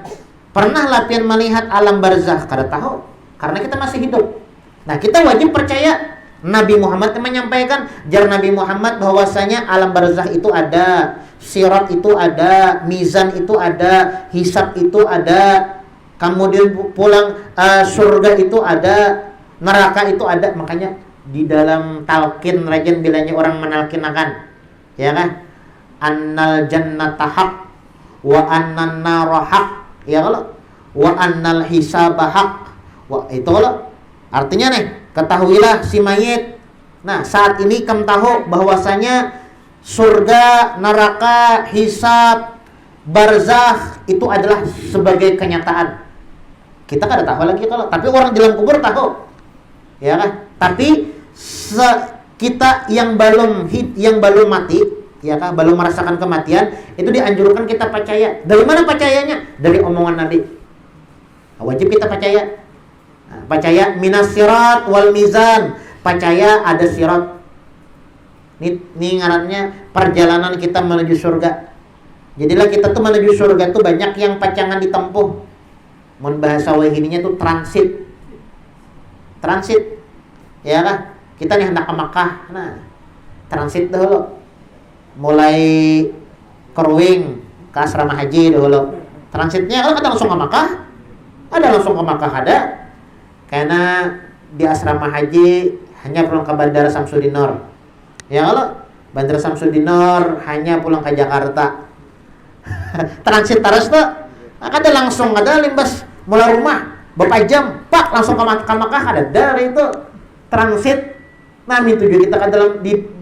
S1: Pernah lah pian melihat alam barzah? Kada tahu, karena kita masih hidup. Nah, kita wajib percaya Nabi Muhammad menyampaikan, jar Nabi Muhammad bahwasanya alam barzah itu ada, sirat itu ada, mizan itu ada, hisab itu ada, kemudian pulang surga itu ada, neraka itu ada. Makanya di dalam talqin rajan bilanya orang menalkinakan, ya kan? Annal jannata haq wa annan nara haq, ya kalau wa annal hisaba haq. Wah, itu loh. Artinya nih, ketahuilah si mayit. Nah, saat ini kamu tahu bahwasanya surga, neraka, hisab, barzakh itu adalah sebagai kenyataan. Kita kada tahu lagi kalau, tapi orang di dalam kubur tahu, ya kan? Tapi kita yang belum mati, ya kan, belum merasakan kematian, itu dianjurkan kita percaya. Dari mana percayanya? Dari omongan Nabi. Wajib kita percaya. Percaya minas sirat wal mizan, percaya ada sirat. Ini ngarannya perjalanan kita menuju surga. Jadilah kita tuh menuju surga tuh banyak yang pacangan ditempuh. Mun bahasa wahininya tuh transit. Transit. Ya kan? Kita nih hendak ke Makkah. Nah, transit dulu. Mulai Kerwing ke asrama haji dulu. Transitnya ada langsung ke Makkah. Ada langsung ke Makkah ada. Karena di asrama haji hanya pulang ke Bandara Samsudin Nur. Ya kalau Bandara Samsudin Nur hanya pulang ke Jakarta. Transit terus tuh. Ada langsung ada limbas mulai rumah beberapa jam, pak langsung ke Makkah ada. Dari itu transit. Nah, tujuan kita ke dalam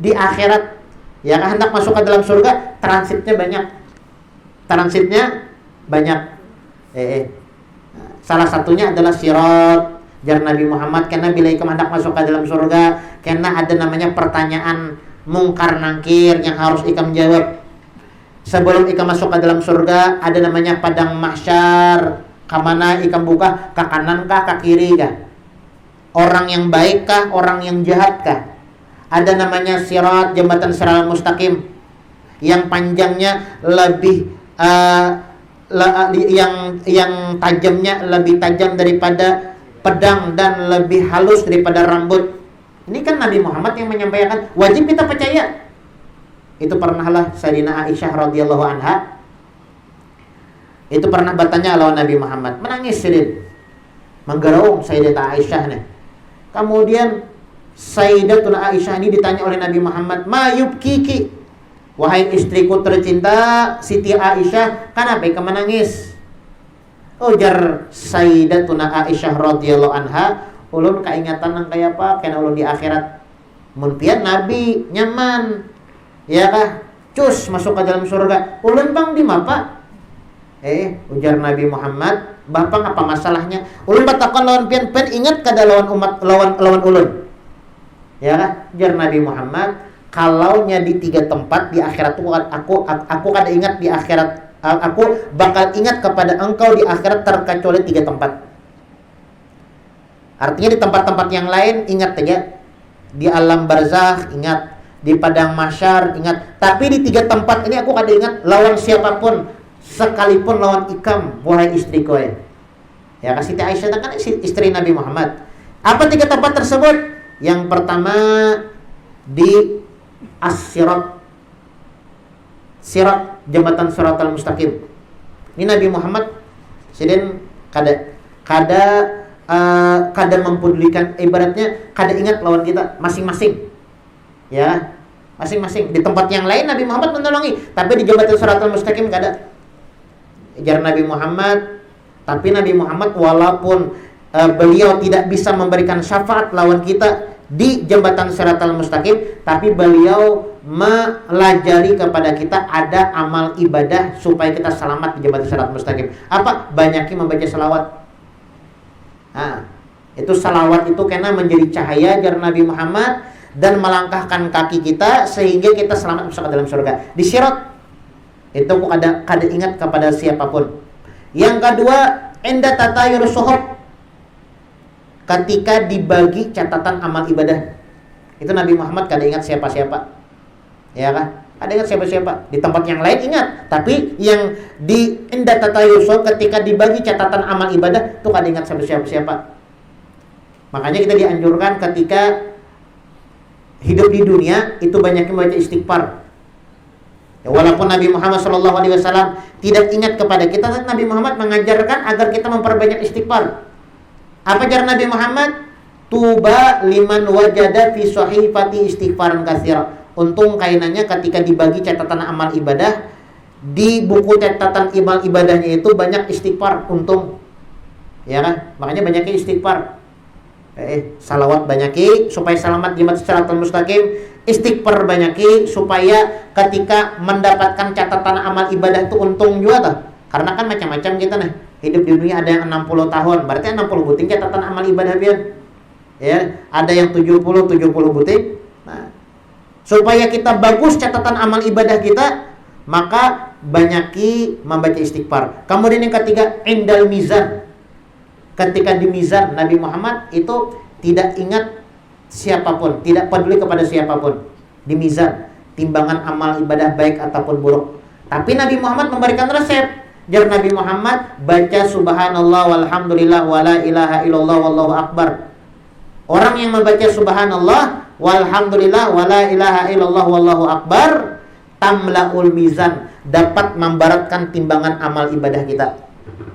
S1: di akhirat. Ya kan, hendak masuk ke dalam surga, transitnya banyak. Transitnya banyak. Salah satunya adalah sirat. Jar Nabi Muhammad, karena bila ikam hendak masuk ke dalam surga, karena ada namanya pertanyaan mungkar nakir yang harus ikam jawab. Sebelum ikam masuk ke dalam surga, ada namanya padang mahsyar. Kamana ikam buka? Ke kanan kah, ke kiri kah? Orang yang baik kah, orang yang jahat kah? Ada namanya sirat, jembatan siratal mustaqim, yang panjangnya lebih yang tajamnya lebih tajam daripada pedang dan lebih halus daripada rambut. Ini kan Nabi Muhammad yang menyampaikan, wajib kita percaya. Itu pernahlah Sayyidina Aisyah radhiyallahu anha itu pernah bertanya lawan Nabi Muhammad, menangis sedih, menggerung Sayyidatuna Aisyah nih. Kemudian Sayyidatuna Aisyah ini ditanya oleh Nabi Muhammad, "Ma yubkiki?" Wahai istriku tercinta Siti Aisyah, kenapa kamu menangis? Ujar Sayyidatuna Aisyah radhiyallahu anha, ulun keingatan nang kaya apa kena ulun di akhirat. Mun pian Nabi nyaman, ya kah? Cus masuk ke dalam surga. Ulun bang di mapa? Ujar Nabi Muhammad, "Bapak apa masalahnya?" Ulun batakon lawan pian ingat kada lawan umat lawan ulun. Ya kah? Ujar Nabi Muhammad, kalaunya di 3 tempat di akhirat tuh aku kada ingat di akhirat. Aku bakal ingat kepada engkau di akhirat terkecuali 3 tempat. Artinya di tempat-tempat yang lain ingat saja. Di alam barzakh ingat, di padang mahsyar ingat. Tapi di 3 tempat ini aku kada ingat lawan siapapun, sekalipun lawan ikam, wahai istriku ya. Ya kasih Siti Aisyah kan istri Nabi Muhammad. Apa 3 tempat tersebut? Yang pertama di as-sirat. Sirat, jembatan siratal mustaqim. Ini Nabi Muhammad sedang kada mempedulikan, ibaratnya kada ingat lawan kita masing-masing. Ya, masing-masing. Di tempat yang lain Nabi Muhammad menolongi, tapi di jembatan siratal mustaqim kada. Ajar Nabi Muhammad, tapi Nabi Muhammad walaupun beliau tidak bisa memberikan syafaat lawan kita di jembatan siratal mustaqim, tapi beliau melajari kepada kita ada amal ibadah supaya kita selamat di jembatan sirat mustaqim. Apa? Banyakin membaca salawat. Nah, itu salawat itu karena menjadi cahaya jar Nabi Muhammad dan melangkahkan kaki kita sehingga kita selamat masuk ke dalam surga. Di sirat itu kada ingat kepada siapapun. Yang kedua, inda tatayur suhuf, ketika dibagi catatan amal ibadah. Itu Nabi Muhammad kada ingat siapa-siapa. Ya kan? Ada ingat siapa-siapa. Di tempat yang lain ingat, tapi yang di inda tatayur suhuf ketika dibagi catatan amal ibadah itu kada ingat siapa-siapa. Makanya kita dianjurkan ketika hidup di dunia itu banyak membaca istighfar. Ya, walaupun Nabi Muhammad SAW tidak ingat kepada kita, tapi Nabi Muhammad mengajarkan agar kita memperbanyak istighfar. Apa ajar Nabi Muhammad? Tuba liman wajada fi sahifati istighfaran katsira. Untung kainannya ketika dibagi catatan amal ibadah, di buku catatan amal ibadahnya itu banyak istighfar, untung. Ya kan? Makanya banyaknya istighfar. Salawat banyaki supaya selamat di siratal mustaqim. Istighfar banyaki supaya ketika mendapatkan catatan amal ibadah itu untung juga tuh. Karena kan macam-macam kita nih. Hidup di dunia ada yang 60 tahun, berarti 60 buting catatan amal ibadah biar. Ya, ada yang 70 buting. Nah, supaya kita bagus catatan amal ibadah kita, maka banyaki membaca istighfar. Kemudian yang ketiga, indal mizan. Ketika di mizan, Nabi Muhammad itu tidak ingat siapapun, tidak peduli kepada siapapun. Di mizan, timbangan amal ibadah baik ataupun buruk. Tapi Nabi Muhammad memberikan resep. Jar Nabi Muhammad, baca subhanallah walhamdulillah wala ilaha illallah wallahu akbar. Orang yang membaca subhanallah walhamdulillah wala ilaha illallah wallahu akbar, tamlaul mizan, dapat membaratkan timbangan amal ibadah kita.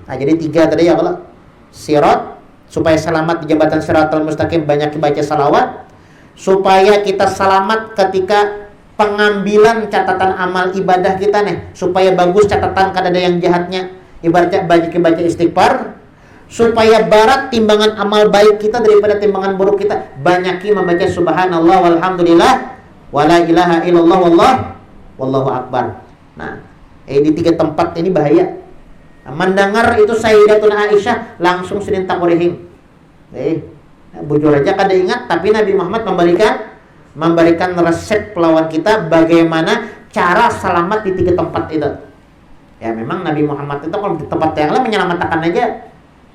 S1: Nah, jadi 3 tadi ya kalau sirat, supaya selamat di jembatan siratal mustaqim banyak dibaca salawat, supaya kita selamat ketika pengambilan catatan amal ibadah kita nih, supaya bagus catatan kada ada yang jahatnya, ibaratnya banyak baca istighfar, supaya barat timbangan amal baik kita daripada timbangan buruk kita, banyaki membaca subhanallah walhamdulillah wala ilaha illallah wallahu akbar. Nah, di 3 tempat ini bahaya. Mendengar itu Sayyidatuna Aisyah langsung sedin takurihing. Bujur aja kada ingat, tapi Nabi Muhammad memberikan resep pelawan kita bagaimana cara selamat di 3 tempat itu. Ya memang Nabi Muhammad itu kalau di tempat yang lain menyelamatkan aja.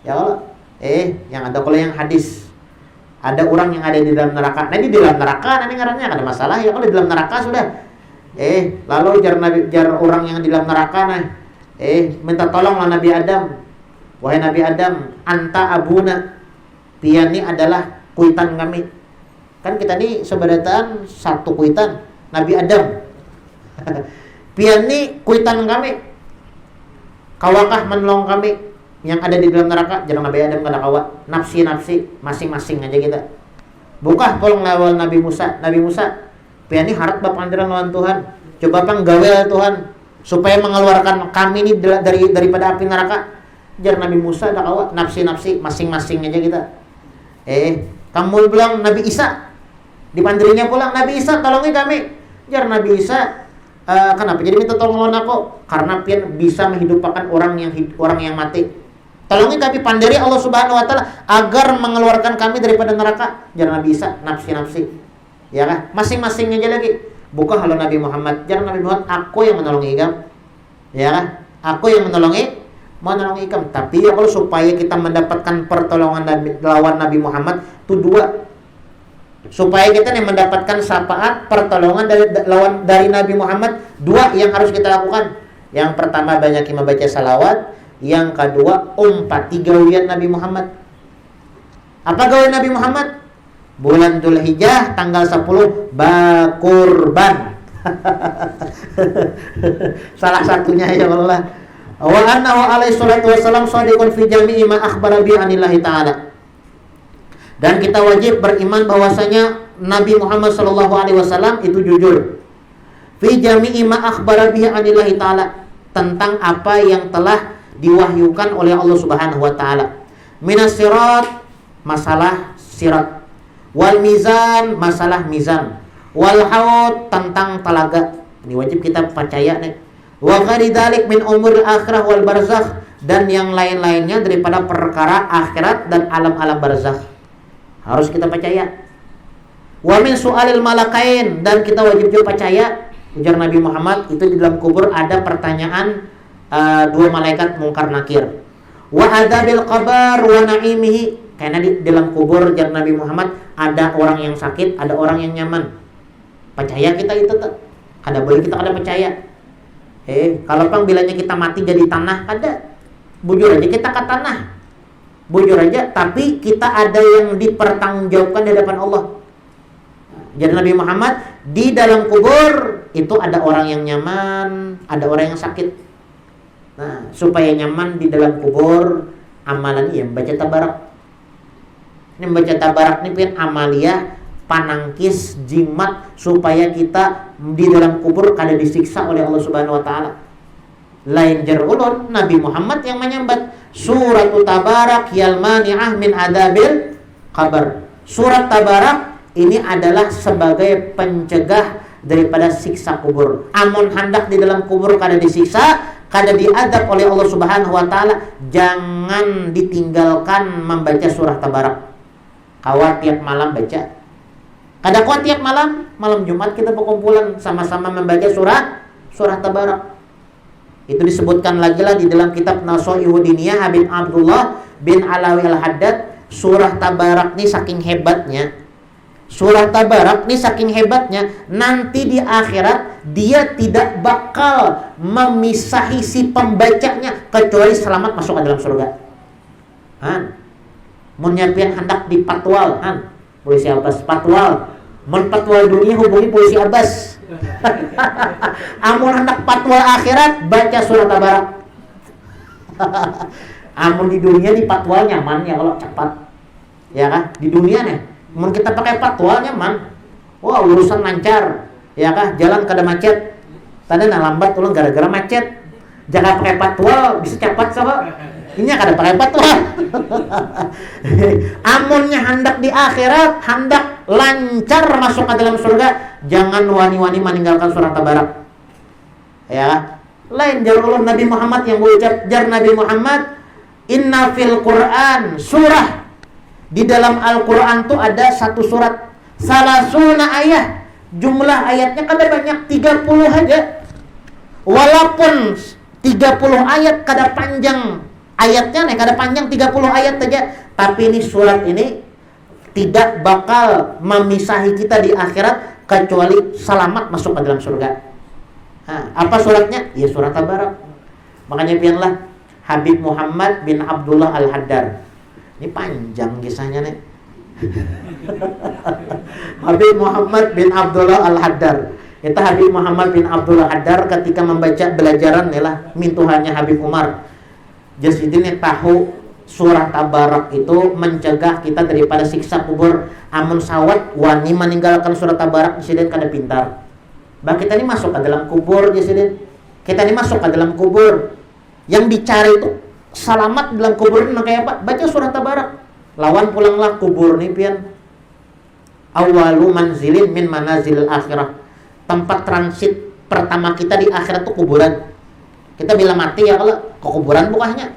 S1: Ya Allah. Yang ada kalau yang hadis ada orang yang ada di dalam neraka. Nah, di dalam neraka nanti ngarannya ada masalah ya, kalau di dalam neraka sudah. Lalu jar orang yang di dalam neraka nah. Minta tolonglah Nabi Adam. Wahai Nabi Adam, anta abuna. Pian ini adalah kuitan kami. Kan kita ini seberataan satu kuitan, Nabi Adam. Pian ini kuitan kami. Kawakah menolong kami yang ada di dalam neraka? Jangan Nabi Adam kada kawa. Nafsi masing-masing aja kita. Bukah tolong lawan Nabi Musa. Nabi Musa, pian ini harap bapandiran lawan Tuhan. Coba pang gawe Tuhan supaya mengeluarkan kami ini daripada api neraka. Jar Nabi Musa dah kawa, nafsi masing-masing aja kita. Kamu bilang Nabi Isa, dipandirinya pulang Nabi Isa tolongi kami. Jar Nabi Isa, kenapa jadi minta tolong lawan aku? Karena pian bisa menghidupkan orang yang mati. Tolongi kami, pandiri Allah Subhanahu wa taala agar mengeluarkan kami daripada neraka. Jar Nabi Isa, nafsi. Ya kan? Masing-masing aja lagi. Bukan kalau Nabi Muhammad, jangan Nabi Muhammad, aku yang menolongi ikam. Ya kan? Aku yang menolongi ikam. Tapi ya kalau supaya kita mendapatkan pertolongan lawan Nabi Muhammad itu 2. Supaya kita nih mendapatkan syafaat pertolongan dari Nabi Muhammad, 2 yang harus kita lakukan. Yang pertama banyak membaca salawat, yang kedua umpati gawian Nabi Muhammad. Apa gawian Nabi Muhammad? Bulan Dzulhijjah tanggal 10 bakurban. Salah satunya ya Allah. Wa annahu alaihi salatu wasallam shadiqun fi jami'i ma akhbara bi anillahi ta'ala. Dan kita wajib beriman bahwasanya Nabi Muhammad sallallahu alaihi wasallam itu jujur. Fi jami'i ma akhbara bi anillahi ta'ala, tentang apa yang telah diwahyukan oleh Allah Subhanahu wa taala. Minas sirat, masalah sirat. Wal mizan, masalah mizan. wal haud, tentang telaga. Ini wajib kita percaya nih. Wa ghairi dzalik min umur akhirah wal barzakh, dan yang lain-lainnya daripada perkara akhirat dan alam-alam barzakh. Harus kita percaya. Wa min su'alil malakain, dan kita wajib juga percaya, ujar Nabi Muhammad, itu di dalam kubur ada pertanyaan dua malaikat mungkar nakir. Wa adabil qabar wa na'imihi, karena di dalam kubur ujar Nabi Muhammad ada orang yang sakit, ada orang yang nyaman. Percaya kita itu tuh. Kada boleh kita kada percaya. Kalau pang bilangnya kita mati jadi tanah, kada. Bujur aja kita ke tanah. Bujur aja, tapi kita ada yang dipertanggungjawabkan di hadapan Allah. Jadi Nabi Muhammad, di dalam kubur itu ada orang yang nyaman, ada orang yang sakit. Nah, supaya nyaman di dalam kubur, amalan iya baca tabarak. Ini baca tabarak ini pian amalia panangkis jimat supaya kita di dalam kubur kada disiksa oleh Allah Subhanahu wa taala. Lain jar ulun Nabi Muhammad yang menyambat surat tabarak yal mani'ah min adabil qabr. Surat tabarak ini adalah sebagai pencegah daripada siksa kubur. Amun hendak di dalam kubur kada disiksa, kada diadab oleh Allah Subhanahu wa taala, jangan ditinggalkan membaca surah tabarak. Kawat tiap malam baca. Kada kuat tiap malam Jumat kita berkumpulan sama-sama membaca surah tabarak. Itu disebutkan lagi lah di dalam kitab Nashaihu Diniyah Habib Abdullah bin Alawi Al-Haddad. Surah tabarak ini saking hebatnya. Surah tabarak ini saking hebatnya, nanti di akhirat dia tidak bakal memisahi si pembacanya kecuali selamat masuk ke dalam surga. Mun nyapian hendak di patwal, polisi Abbas patwal. Mun patwal dunia hubungi polisi Abbas. Amun hendak patwal akhirat baca surah tabarak. Amun di dunia di patwal nyaman ya kalau cepat. Ya kan? Di dunia nih. Mun kita pakai patwal nyaman. Wah, urusan lancar. Ya kan? Jalan kada macet. Tadi lambat ulang gara-gara macet. Jangan pakai patwal bisa cepat sama. Ini kada pakai patwal. Amunnya hendak di akhirat, hendak lancar masuk ke dalam surga, jangan wani-wani meninggalkan surah tabarak. Ya, lain jar ulun Nabi Muhammad yang berucap jar Nabi Muhammad, inna fil Quran surah. Di dalam Al-Quran tuh ada satu surat salasuna ayat. Jumlah ayatnya kada banyak, 30 aja. Walaupun 30 ayat kada panjang ayatnya nih, kada panjang 30 ayat saja, tapi ini surat ini tidak bakal memisahi kita di akhirat kecuali selamat masuk ke dalam surga. Apa suratnya? Ya surat tabarak. Makanya pianlah Habib Muhammad bin Abdullah Al-Haddad. Ini panjang kisahnya nih. Habib Muhammad bin Abdullah Al-Haddad. Itu Habib Muhammad bin Abdullah Al-Haddad ketika membaca belajaran inilah mintuhannya Habib Umar. Jadi ini tahu surah tabarak itu mencegah kita daripada siksa kubur. Amun sawat wani meninggalkan surah tabarak disini kada pintar. Bah kita ini masuk ke dalam kubur disini. Kita ini masuk ke dalam kubur. Yang dicari itu selamat dalam kubur ini kayak apa? Baca surah tabarak. Lawan pulanglah kubur nih pian. Awalu manzilin min manazilil akhirah. Tempat transit pertama kita di akhirat itu kuburan. Kita bila mati ya kalau ke kuburan bukahnya.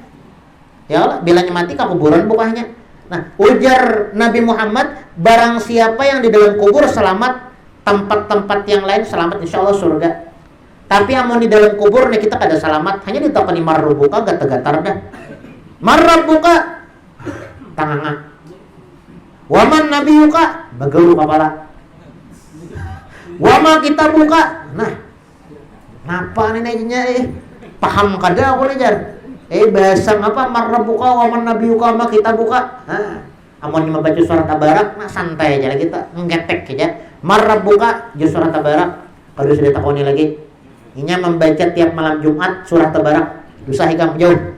S1: Ya Allah, bilanya mati ke kuburan bukahnya. Nah, ujar Nabi Muhammad, barang siapa yang di dalam kubur selamat, tempat-tempat yang lain selamat insya Allah surga. Tapi amun di dalam kubur nih kita kada selamat, hanya ditakoni marrubuka gatal-gatar dah. Marrubuka tanganga. Waman nabiyuka bagelu kepala. Wama kita buka. Nah, ngapa nih nanya paham kada aku nih jar. Bahasa apa marrabuka wa man nabiyuka ma kita buka. Amun membaca surat tabarak nah santai aja kita ngetek aja. Marrabuka je surat tabarak. Kalau sudah takoni lagi. Inya membaca tiap malam Jumat surat tabarak. Dosa hikam jauh.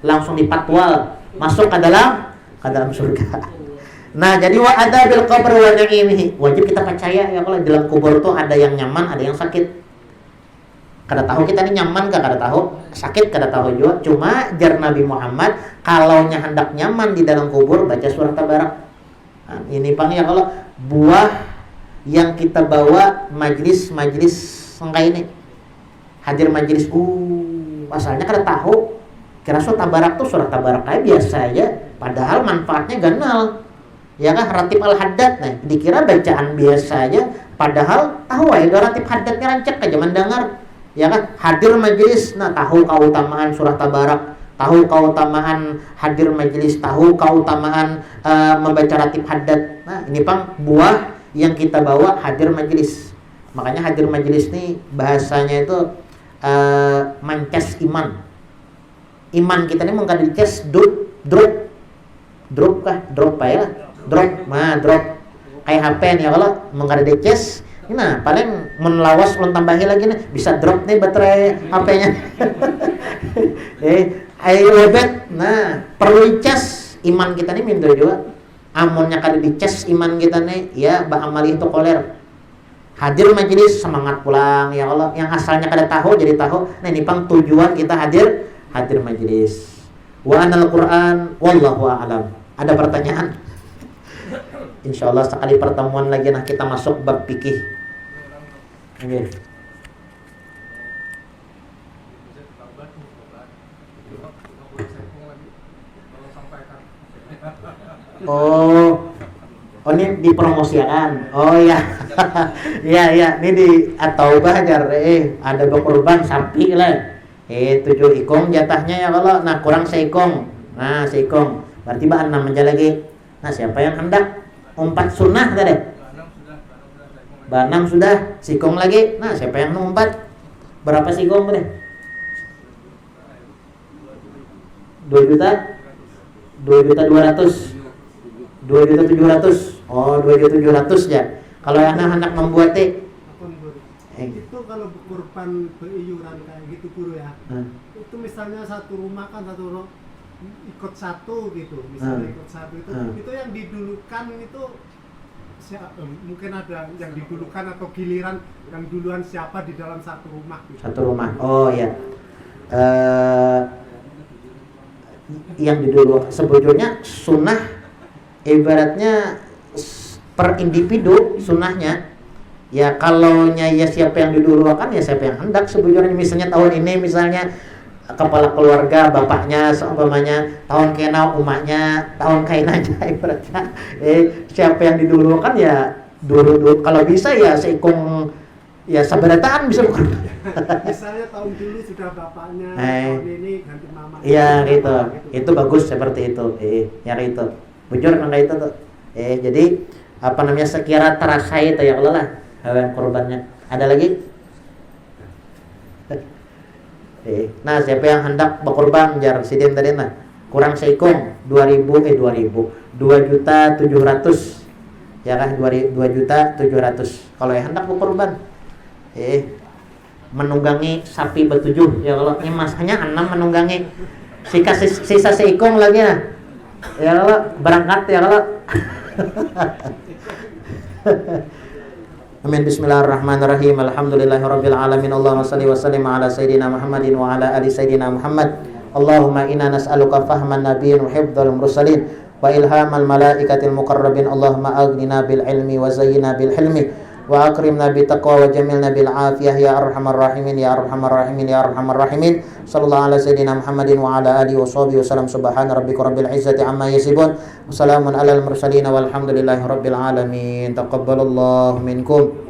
S1: Langsung dipatwal masuk ke dalam surga. Nah, jadi wa adabil qabr wa na'imihi. Wajib kita percaya ya kalau dalam kubur itu ada yang nyaman, ada yang sakit. Kada tahu kita ini nyaman gak, kada tahu, sakit kada tahu juga. Cuma jar Nabi Muhammad kalau hendak nyaman di dalam kubur baca surah tabarak. Ini pang ya kalau buah yang kita bawa majlis-majlis kayak ini. Hadir majlis, asalnya kada tahu. Kira surah tabarak tuh surah tabarak kayak biasa aja, padahal manfaatnya ganal. Ya kan, ratib al-haddad, nah dikira bacaan biasa aja, padahal tahu ya ratib haddadnya rancak aja mendengar. Ya kan, hadir majlis, nah tahu keutamaan surah tabarak, tahu keutamaan hadir majlis, tahu keutamaan membaca ratib haddad. Nah ini pang buah yang kita bawa hadir majlis. Makanya hadir majlis nih bahasanya itu mancas iman. Iman kita ini mengkada dicas drop kah? Drop ya lah. Drop kayak HP nih kalau mengkada dicas. Nah, paling menlawas ulun tambahi lagi nih bisa drop nih baterai HP-nya. Ayo lebet. Nah, perlu dicas iman kita nih minta juga. Amunnya kada dicas iman kita nih, ya ba amali itu koler. Hadir majelis semangat pulang ya Allah. Yang asalnya kada tahu jadi tahu. Nah, ini pang tujuan kita hadir majelis. Wa anal Quran wallahu a'lam. Ada pertanyaan? Insyaallah sekali pertemuan lagi nah kita masuk bab fikih. Okay. Oh ini dipromosikan. Oh ya. Iya, ini di At-Taubah jar ada berkorban sapi lah. 7 ikong jatahnya ya kalau nah kurang seikong. Nah, seikong. Berarti ba 6 aja lagi. Nah, siapa yang hendak 4 sunnah tadi? Ba 6 sudah, sikong lagi. Nah, siapa yang 4? Berapa sikong tadi? 2 juta 2.200.000. 2.700.000. Oh, 2.700.000 ya. Kalau anak-anak membuat
S2: itu kalau kurban beriuran kayak gitu guru ya. Itu misalnya satu rumah kan ikut satu gitu. Misalnya ikut satu itu yang didulukan itu mungkin ada yang didulukan atau giliran yang duluan siapa di dalam satu rumah gitu.
S1: Satu rumah. Oh ya. Yang didulukan sebetulnya sunnah ibaratnya per individu sunnahnya. Ya kalau ya siapa yang didulukan ya siapa yang hendak sebetulnya. Misalnya tahun ini misalnya kepala keluarga bapaknya seumpamanya, tahun kena umaknya, tahun kainanya ibaratnya. Siapa yang didulukan ya dulu kalau bisa ya seikung ya sabarataan bisa bukan.
S2: Misalnya tahun dulu sudah bapaknya, tahun ini ganti mama.
S1: Iya gitu. Itu bagus seperti itu. Nyari itu. Bujur nang itu tuh. Jadi apa namanya sekira terasa itu ya Allah lah hewan kurbannya. Ada lagi? Nah, siapa yang hendak berkorban jar sidin tadi nah kurang seikung 2.700.000 ya kan 2.700.000 kalau yang hendak berkorban menunggangi sapi bertujuh ya kalau ini masanya 6 menunggangi sisa seikung lagi nah ya kalau berangkat ya kalau Amin. Bismillahirrahmanirrahim. Alhamdulillahirabbil alamin. Allahumma shalli wa sallim ala sayidina Muhammadin wa ala ali sayidina Muhammad. Allahumma inna nas'aluka fahman nabiyyin wa hifdzal mursalin wa ilhamal malaikatil muqarrabin. Allahumma aghnina bil ilmi wa zayyina bil hilmi wa akrimna bi taqwa wa jamilna bil afiyah ya arhamar rahimin ya arhamar rahimin ya arhamar rahimin. Sallallahu ala sayidina Muhammadin wa ala alihi wa sahbihi wasallam. Subhana rabbika rabbil izzati amma yasifun. Wassalamun alal mursalin walhamdulillahi rabbil alamin. Taqabbalallahu minkum.